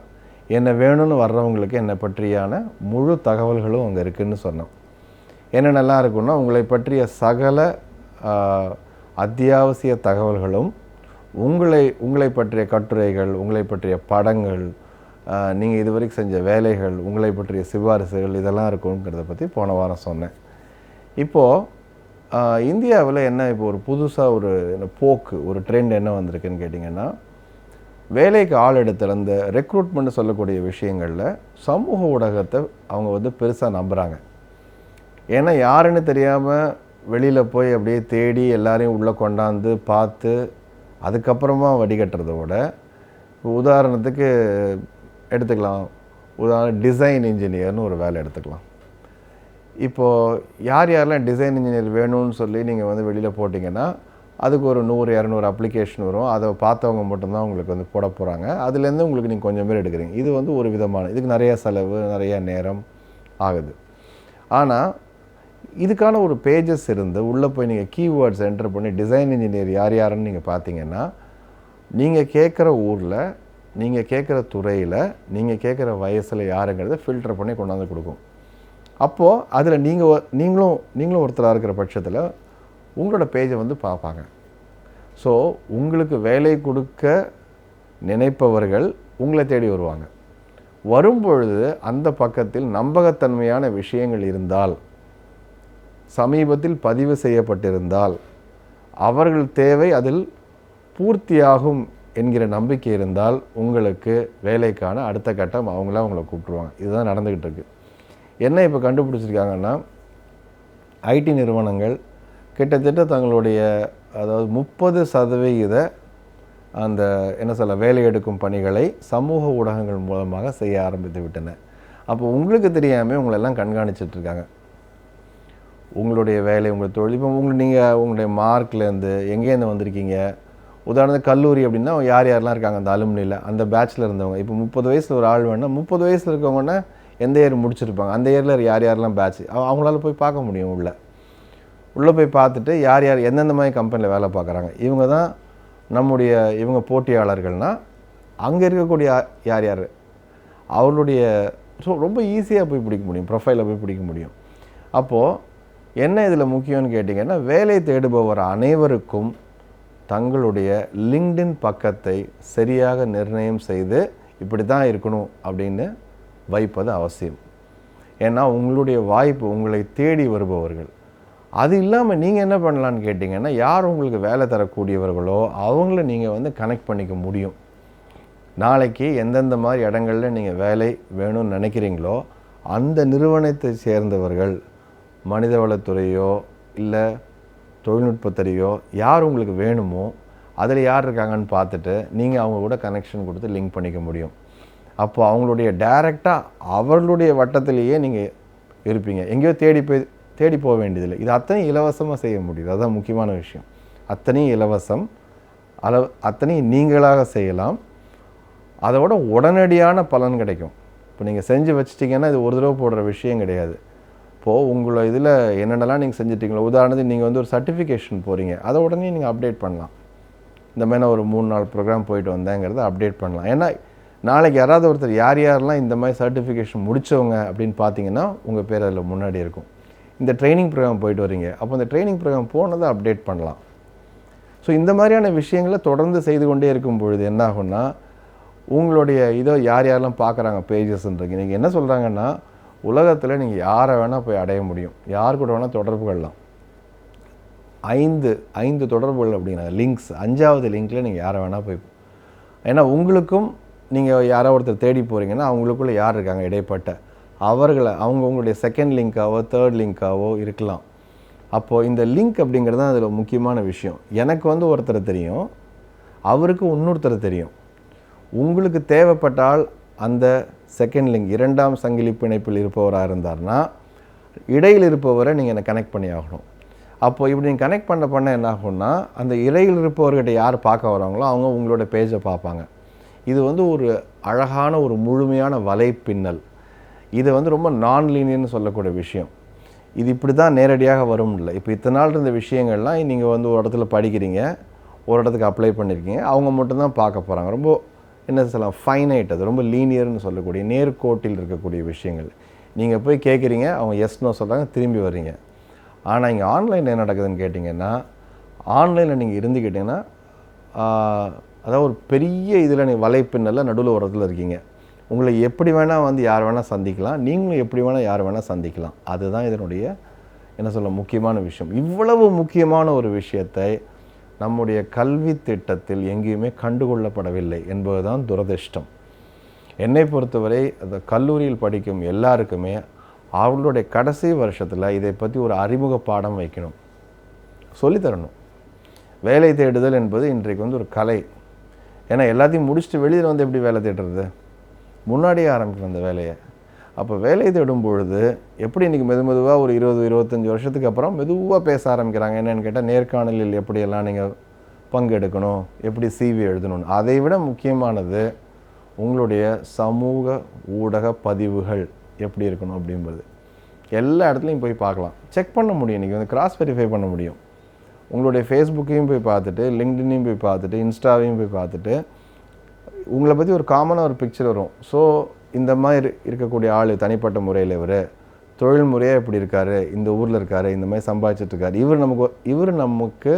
என்ன வேணும்னு வர்றவங்களுக்கு என்னை பற்றியான முழு தகவல்களும் அங்கே இருக்குதுன்னு சொன்னோம். என்னென்னலாம் இருக்குன்னா, உங்களை பற்றிய சகல அத்தியாவசிய தகவல்களும், உங்களை பற்றிய கட்டுரைகள், உங்களை பற்றிய படங்கள், நீங்கள் இதுவரைக்கும் செஞ்ச வேலைகள், உங்களை பற்றிய சிபாரிசுகள், இதெல்லாம் இருக்குங்கிறத பற்றி போன வாரம் சொன்னேன். இப்போது இந்தியாவில் என்ன இப்போ ஒரு புதுசாக ஒரு போக்கு, ஒரு ட்ரெண்ட் என்ன வந்திருக்குன்னு கேட்டிங்கன்னா, வேலைக்கு ஆள் எடுத்தல் அந்த ரெக்ரூட்மெண்ட் சொல்லக்கூடிய விஷயங்களில் சமூக ஊடகத்தை அவங்க வந்து பெருசாக நம்புகிறாங்க. ஏன்னா யாருன்னு தெரியாமல் வெளியில் போய் அப்படியே தேடி எல்லாரையும் உள்ளே கொண்டாந்து பார்த்து அதுக்கப்புறமா வடிகட்டுறத விட, உதாரணத்துக்கு எடுத்துக்கலாம், டிசைன் இன்ஜினியர்னு ஒரு வேலை எடுத்துக்கலாம். இப்போது யாரெல்லாம் டிசைன் இன்ஜினியர் வேணும்னு சொல்லி நீங்கள் வந்து வெளியில் போட்டிங்கன்னா அதுக்கு ஒரு 100-200 அப்ளிகேஷன் வரும். அதை பார்த்தவங்க மட்டும்தான் உங்களுக்கு வந்து போட போகிறாங்க. அதுலேருந்து உங்களுக்கு நீங்கள் கொஞ்சம் பேர் எடுக்கிறீங்க. இது வந்து ஒரு விதமான, இதுக்கு நிறைய செலவு, நிறைய நேரம் ஆகுது. ஆனால் இதுக்கான ஒரு பேஜஸ் இருந்து உள்ளே போய் நீங்கள் கீவேர்ட்ஸ் என்டர் பண்ணி டிசைன் இன்ஜினியர் யாருன்னு நீங்கள் பார்த்தீங்கன்னா, நீங்கள் கேட்குற ஊரில், நீங்கள் கேட்குற துறையில், நீங்கள் கேட்குற வயசில் யாருங்கிறத ஃபில்டர் பண்ணி கொண்டாந்து கொடுக்கும். அப்போது அதில் நீங்களும் ஒருத்தராக இருக்கிற பட்சத்தில் உங்களோட பேஜை வந்து பார்ப்பாங்க. ஸோ உங்களுக்கு வேலை கொடுக்க நினைப்பவர்கள் உங்களை தேடி வருவாங்க. வரும்பொழுது அந்த பக்கத்தில் நம்பகத்தன்மையான விஷயங்கள் இருந்தால், சமீபத்தில் பதிவு செய்யப்பட்டிருந்தால், அவர்கள் தேவை அதில் பூர்த்தியாகும் என்கிற நம்பிக்கை இருந்தால், உங்களுக்கு வேலைக்கான அடுத்த கட்டம் அவங்கள கூப்பிட்டுருவாங்க. இதுதான் நடந்துக்கிட்டு இருக்கு. என்ன இப்போ கண்டுபிடிச்சிருக்காங்கன்னா, ஐடி நிறுவனங்கள் கிட்டத்தட்ட தங்களுடைய அதாவது 30% அந்த என்ன சொல்ல வேலை எடுக்கும் பணிகளை சமூக ஊடகங்கள் மூலமாக செய்ய ஆரம்பித்து விட்டன. அப்போ உங்களுக்கு தெரியாமல் உங்களெல்லாம் கண்காணிச்சிட்ருக்காங்க. உங்களுடைய வேலை, உங்கள் தொழில், இப்போ நீங்கள் உங்களுடைய மார்க்லேருந்து எங்கேருந்து வந்திருக்கீங்க, உதாரணத்துக்கு கல்லூரி அப்படின்னா யாரெல்லாம் இருக்காங்க அந்த அலுமினியில், அந்த பேட்சில் இருந்தவங்க. இப்போ 30 வயசில் ஒரு ஆள் வேணுன்னா 30 வயசில் இருக்கவங்கன்னா எந்த இயர் முடிச்சிருப்பாங்க, அந்த இயரில் யாரெல்லாம் பேட்ச் அவங்களால போய் பார்க்க முடியும். உள்ளே போய் பார்த்துட்டு யார் எந்தெந்த மாதிரி கம்பெனியில் வேலை பார்க்குறாங்க, இவங்க தான் இவங்க போட்டியாளர்கள்னால் அங்கே இருக்கக்கூடிய யார் அவர்களுடைய ரொம்ப ஈஸியாக போய் பிடிக்க முடியும், ப்ரொஃபைலை போய் பிடிக்க முடியும். அப்போது என்ன இதில் முக்கியம்னு கேட்டிங்கன்னா, வேலை தேடுபவர் அனைவருக்கும் தங்களுடைய லிங்க்டின் பக்கத்தை சரியாக நிர்ணயம் செய்து இப்படி தான் இருக்கணும் அப்படின்னு வைப்பது அவசியம். ஏன்னா உங்களுடைய வாய்ப்பு, உங்களை தேடி வருபவர்கள். அது இல்லாமல் நீங்கள் என்ன பண்ணலான்னு கேட்டிங்கன்னா, யார் உங்களுக்கு வேலை தரக்கூடியவர்களோ அவங்கள நீங்கள் வந்து கனெக்ட் பண்ணிக்க முடியும். நாளைக்கு எந்தெந்த மாதிரி இடங்களில் நீங்கள் வேலை வேணும்னு நினைக்கிறீங்களோ அந்த நிறுவனத்தை சேர்ந்தவர்கள், மனிதவளத்துறையோ இல்லை தொழில்நுட்பத்துறையோ யார் உங்களுக்கு வேணுமோ அதில் யார் இருக்காங்கன்னு பார்த்துட்டு நீங்கள் அவங்க கூட கனெக்ஷன் கொடுத்து லிங்க் பண்ணிக்க முடியும். அப்போ அவங்களுடைய டைரெக்டாக அவர்களுடைய வட்டத்திலேயே நீங்கள் இருப்பீங்க. எங்கேயோ தேடி போக வேண்டியதில்லை. இது அத்தனையும் இலவசமாக செய்ய முடியுது. அதுதான் முக்கியமான விஷயம். அத்தனையும் இலவசம், அத்தனையும் நீங்களாக செய்யலாம். அதோட உடனடியான பலன் கிடைக்கும். இப்போ நீங்கள் செஞ்சு வச்சிட்டிங்கன்னா இது ஒரு தடவை போடுற விஷயம் கிடையாது. இப்போது உங்களை இதில் என்னென்னலாம் நீங்கள் செஞ்சிட்டிங்களோ, உதாரணத்துக்கு நீங்கள் வந்து ஒரு சர்டிஃபிகேஷன் போகிறீங்க, அதை உடனே நீங்கள் அப்டேட் பண்ணலாம். இந்த மாதிரி நான் ஒரு 3-4 ப்ரோக்ராம் போயிட்டு வந்தேங்கிறத அப்டேட் பண்ணலாம். ஏன்னா நாளைக்கு யாராவது ஒருத்தர் யாரெல்லாம் இந்த மாதிரி சர்டிஃபிகேஷன் முடித்தவங்க அப்படின்னு பார்த்தீங்கன்னா உங்கள் பேர் அதில் முன்னாடி இருக்கும். இந்த ட்ரைனிங் ப்ரோக்ராம் போயிட்டு வரீங்க, அப்போ இந்த ட்ரைனிங் ப்ரோக்ராம் போனதை அப்டேட் பண்ணலாம். ஸோ இந்த மாதிரியான விஷயங்களை தொடர்ந்து செய்து கொண்டே இருக்கும் பொழுது என்ன ஆகும்னா, உங்களுடைய இதோ யாரெல்லாம் பார்க்குறாங்க பேஜஸ்ன்றீங்க. நீங்கள் என்ன சொல்கிறாங்கன்னா, உலகத்தில் நீங்கள் யாரை வேணால் போய் அடைய முடியும், யார் கூட வேணால் தொடர்பு கொள்ளலாம். 5 தொடர்புகள் அப்படிங்கிற லிங்க்ஸ், 5வது லிங்க்கில் நீங்கள் யாரை வேணால் போய், ஏன்னா உங்களுக்கும் நீங்கள் யாரோ ஒருத்தர் தேடி போகிறீங்கன்னா அவங்களுக்குள்ளே யார் இருக்காங்க இடைப்பட்ட அவங்க உங்களுடைய செகண்ட் லிங்காவோ தேர்ட் லிங்காவோ இருக்கலாம். அப்போது இந்த லிங்க் அப்படிங்கிறது தான் அதில் முக்கியமான விஷயம். எனக்கு வந்து ஒருத்தர் தெரியும், அவருக்கு இன்னொருத்தர் தெரியும். உங்களுக்கு தேவைப்பட்டால் அந்த செகண்ட் லிங்க் 2ஆம் சங்கிலி பிணைப்பில் இருப்பவராக இருந்தார்னா இடையில் இருப்பவரை நீங்கள் என்னை கனெக்ட் பண்ணி ஆகணும். அப்போது இப்படி நீங்கள் கனெக்ட் பண்ண என்ன ஆகும்னா, அந்த இடையில் இருப்பவர்கிட்ட யார் பார்க்க வராங்களோ அவங்க உங்களோட பேஜை பார்ப்பாங்க. இது வந்து ஒரு அழகான ஒரு முழுமையான வலைப்பின்னல். இது வந்து ரொம்ப நான் லீனியர்னு சொல்லக்கூடிய விஷயம். இது இப்படி தான் நேரடியாக வரும் இல்லை. இப்போ இத்தனை நாள் இருந்த விஷயங்கள்லாம் நீங்கள் வந்து ஒரு இடத்துல படிக்கிறீங்க, ஒரு இடத்துக்கு அப்ளை பண்ணியிருக்கீங்க, அவங்க மட்டும்தான் பார்க்க போகிறாங்க. ரொம்ப என்ன சொல்லலாம், ஃபைனைட், அது ரொம்ப லீனியர்னு சொல்லக்கூடிய நேர்கோட்டில் இருக்கக்கூடிய விஷயங்கள். நீங்கள் போய் கேட்குறீங்க, அவங்க எஸ்னோ சொல்கிறாங்க, திரும்பி வர்றீங்க. ஆனால் இங்கே ஆன்லைனில் என்ன நடக்குதுன்னு கேட்டிங்கன்னா, ஆன்லைனில் நீங்கள் இருந்துக்கிட்டிங்கன்னா அதாவது ஒரு பெரிய இதில் நீங்கள் வலைப்பின்னலில் நடுவில் ஒரு இடத்துல இருக்கீங்க. உங்களை எப்படி வேணால் வந்து யார் வேணால் சந்திக்கலாம், நீங்களும் எப்படி வேணால் யார் வேணால் சந்திக்கலாம். அதுதான் இதனுடைய என்ன சொல்ல முக்கியமான விஷயம். இவ்வளவு முக்கியமான ஒரு விஷயத்தை நம்முடைய கல்வி திட்டத்தில் எங்கேயுமே கண்டுகொள்ளப்படவில்லை என்பதுதான் துரதிர்ஷ்டம். என்னை பொறுத்தவரை அந்த கல்லூரியில் படிக்கும் எல்லாருக்குமே அவங்களுடைய கடைசி வருஷத்தில் இதை பற்றி ஒரு அறிமுக பாடம் வைக்கணும், சொல்லித்தரணும். வேலை தேடுதல் என்பது இன்றைக்கு வந்து ஒரு கலை. ஏன்னா எல்லாத்தையும் முடிச்சுட்டு வெளியில் வந்து எப்படி வேலை தேடுறது, முன்னாடியே ஆரம்பிக்கணும் அந்த வேலையை. அப்போ வேலை தேடும் பொழுது எப்படி இன்றைக்கி மெதுவாக ஒரு 20-25 வருஷத்துக்கு அப்புறம் மெதுவாக பேச ஆரம்பிக்கிறாங்க. என்னென்னு கேட்டால் நேர்காணலில் எப்படியெல்லாம் நீங்கள் பங்கெடுக்கணும், எப்படி சிவி எழுதணும். அதை விட முக்கியமானது உங்களுடைய சமூக ஊடக பதிவுகள் எப்படி இருக்கணும் அப்படின்றது. எல்லா இடத்துலையும் போய் பார்க்கலாம், செக் பண்ண முடியும். இன்றைக்கி வந்து கிராஸ் வெரிஃபை பண்ண முடியும். உங்களுடைய ஃபேஸ்புக்கையும் போய் பார்த்துட்டு, லிங்க்டினையும் போய் பார்த்துட்டு, இன்ஸ்டாவையும் போய் பார்த்துட்டு உங்களை பற்றி ஒரு காமனாக ஒரு பிக்சர் வரும். ஸோ இந்த மாதிரி இருக்கக்கூடிய ஆள் தனிப்பட்ட முறையில் தொழில் முறையாக எப்படி இருக்கார், இந்த ஊரில் இருக்கார், இந்த மாதிரி சம்பாதிச்சிட்ருக்காரு, இவர் நமக்கு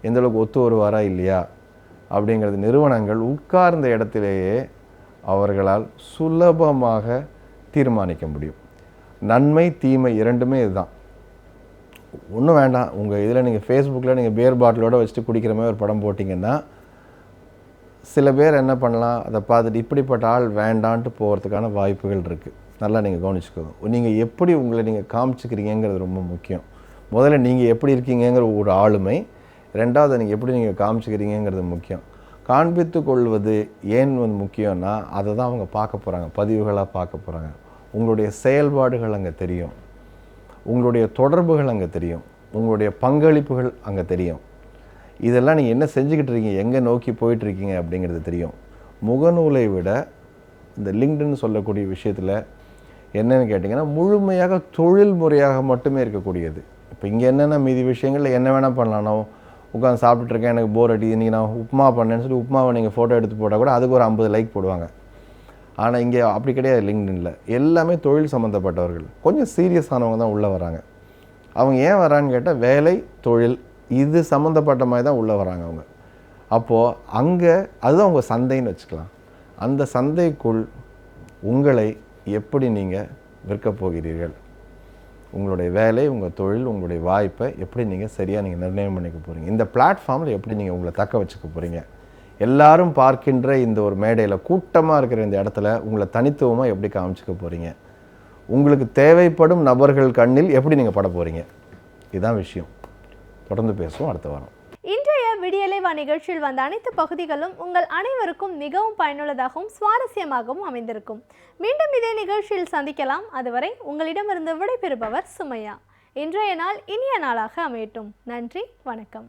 எந்தளவுக்கு ஒத்து வருவாரா இல்லையா அப்படிங்கிறது நிறுவனங்கள் உட்கார்ந்த இடத்திலேயே அவர்களால் சுலபமாக தீர்மானிக்க முடியும். நன்மை தீமை இரண்டுமே இதுதான். ஒன்றும் வேண்டாம், உங்கள் இதில் நீங்கள் ஃபேஸ்புக்கில் நீங்கள் பியர் பாட்டிலோடு வச்சுட்டு குடிக்கிற மாதிரி ஒரு படம் போட்டிங்கன்னா சில பேர் என்ன பண்ணலாம், அதை பார்த்துட்டு இப்படிப்பட்ட ஆள் வேண்டான்ட்டு போகிறதுக்கான வாய்ப்புகள் இருக்குது. நல்லா நீங்கள் கவனிச்சுக்கோங்க. நீங்கள் எப்படி உங்களை நீங்கள் காமிச்சிக்கிறீங்கிறது ரொம்ப முக்கியம். முதல்ல நீங்கள் எப்படி இருக்கீங்கிற ஒரு ஆளுமை, ரெண்டாவது நீங்கள் எப்படி நீங்கள் காமிச்சிக்கிறீங்கிறது முக்கியம். காண்பித்து கொள்வது ஏன் வந்து முக்கியம்னா அதை தான் அவங்க பார்க்க போகிறாங்க, பதிவுகளாக பார்க்க போகிறாங்க. உங்களுடைய செயல்பாடுகள் அங்கே தெரியும், உங்களுடைய தொடர்புகள் அங்கே தெரியும், உங்களுடைய பங்களிப்புகள் அங்கே தெரியும். இதெல்லாம் நீங்கள் என்ன செஞ்சுக்கிட்டு இருக்கீங்க, எங்கே நோக்கி போயிட்டுருக்கீங்க அப்படிங்கிறது தெரியும். முகநூலை விட இந்த லிங்க்டின்னு சொல்லக்கூடிய விஷயத்தில் என்னென்னு கேட்டிங்கன்னா முழுமையாக தொழில் முறையாக மட்டுமே இருக்கக்கூடியது. இப்போ இங்கே என்னென்ன மீதி விஷயங்களில் என்ன வேணால் பண்ணலாம். நான் உட்காந்து சாப்பிட்டுருக்கேன், எனக்கு போர் அடி, இன்றைக்கி நான் உப்புமா பண்ணேன்னு சொல்லி உப்புமாவை நீங்கள் ஃபோட்டோ எடுத்து போட்டால் கூட அதுக்கு ஒரு 50 லைக் போடுவாங்க. ஆனால் இங்கே அப்படி கிடையாது. லிங்க்டின்ல எல்லாமே தொழில் சம்மந்தப்பட்டவர்கள், கொஞ்சம் சீரியஸானவங்க தான் உள்ளே வராங்க. அவங்க ஏன் வரான்னு கேட்டால் வேலை, தொழில் இது சம்மந்தப்பட்ட மாதிரி தான் உள்ளே வராங்க அவங்க. அப்போது அங்கே அதுதான் உங்கள் சந்தைன்னு வச்சுக்கலாம். அந்த சந்தைக்குள் உங்களை எப்படி நீங்கள் விற்கப் போகிறீர்கள், உங்களுடைய வேலை, உங்கள் தொழில், உங்களுடைய வாய்ப்பை எப்படி நீங்கள் சரியாக நீங்கள் நிர்ணயம் பண்ணிக்க போகிறீங்க, இந்த பிளாட்ஃபார்மில் எப்படி நீங்கள் உங்களை தக்க வச்சுக்க போகிறீங்க, எல்லாரும் பார்க்கின்ற இந்த ஒரு மேடையில் கூட்டமாக இருக்கிற இந்த இடத்துல உங்களை தனித்துவமாக எப்படி காமிச்சிக்க போகிறீங்க, உங்களுக்கு தேவைப்படும் நபர்கள் கண்ணில் எப்படி நீங்கள் பட போகிறீங்க, இதுதான் விஷயம். தொடர்ந்து பேசுவோம் அடுத்த வாரம். இன்றைய விடியலைவா நிகழ்ச்சியில் வந்த அனைத்து பகுதிகளும் உங்கள் அனைவருக்கும் மிகவும் பயனுள்ளதாகவும் சுவாரஸ்யமாகவும் அமைந்திருக்கும். மீண்டும் இதே நிகழ்ச்சியில் சந்திக்கலாம். அதுவரை உங்களிடமிருந்து விடைபெறுபவர் சுமையா. இன்றைய நாள் இனிய நாளாக அமையட்டும். நன்றி, வணக்கம்.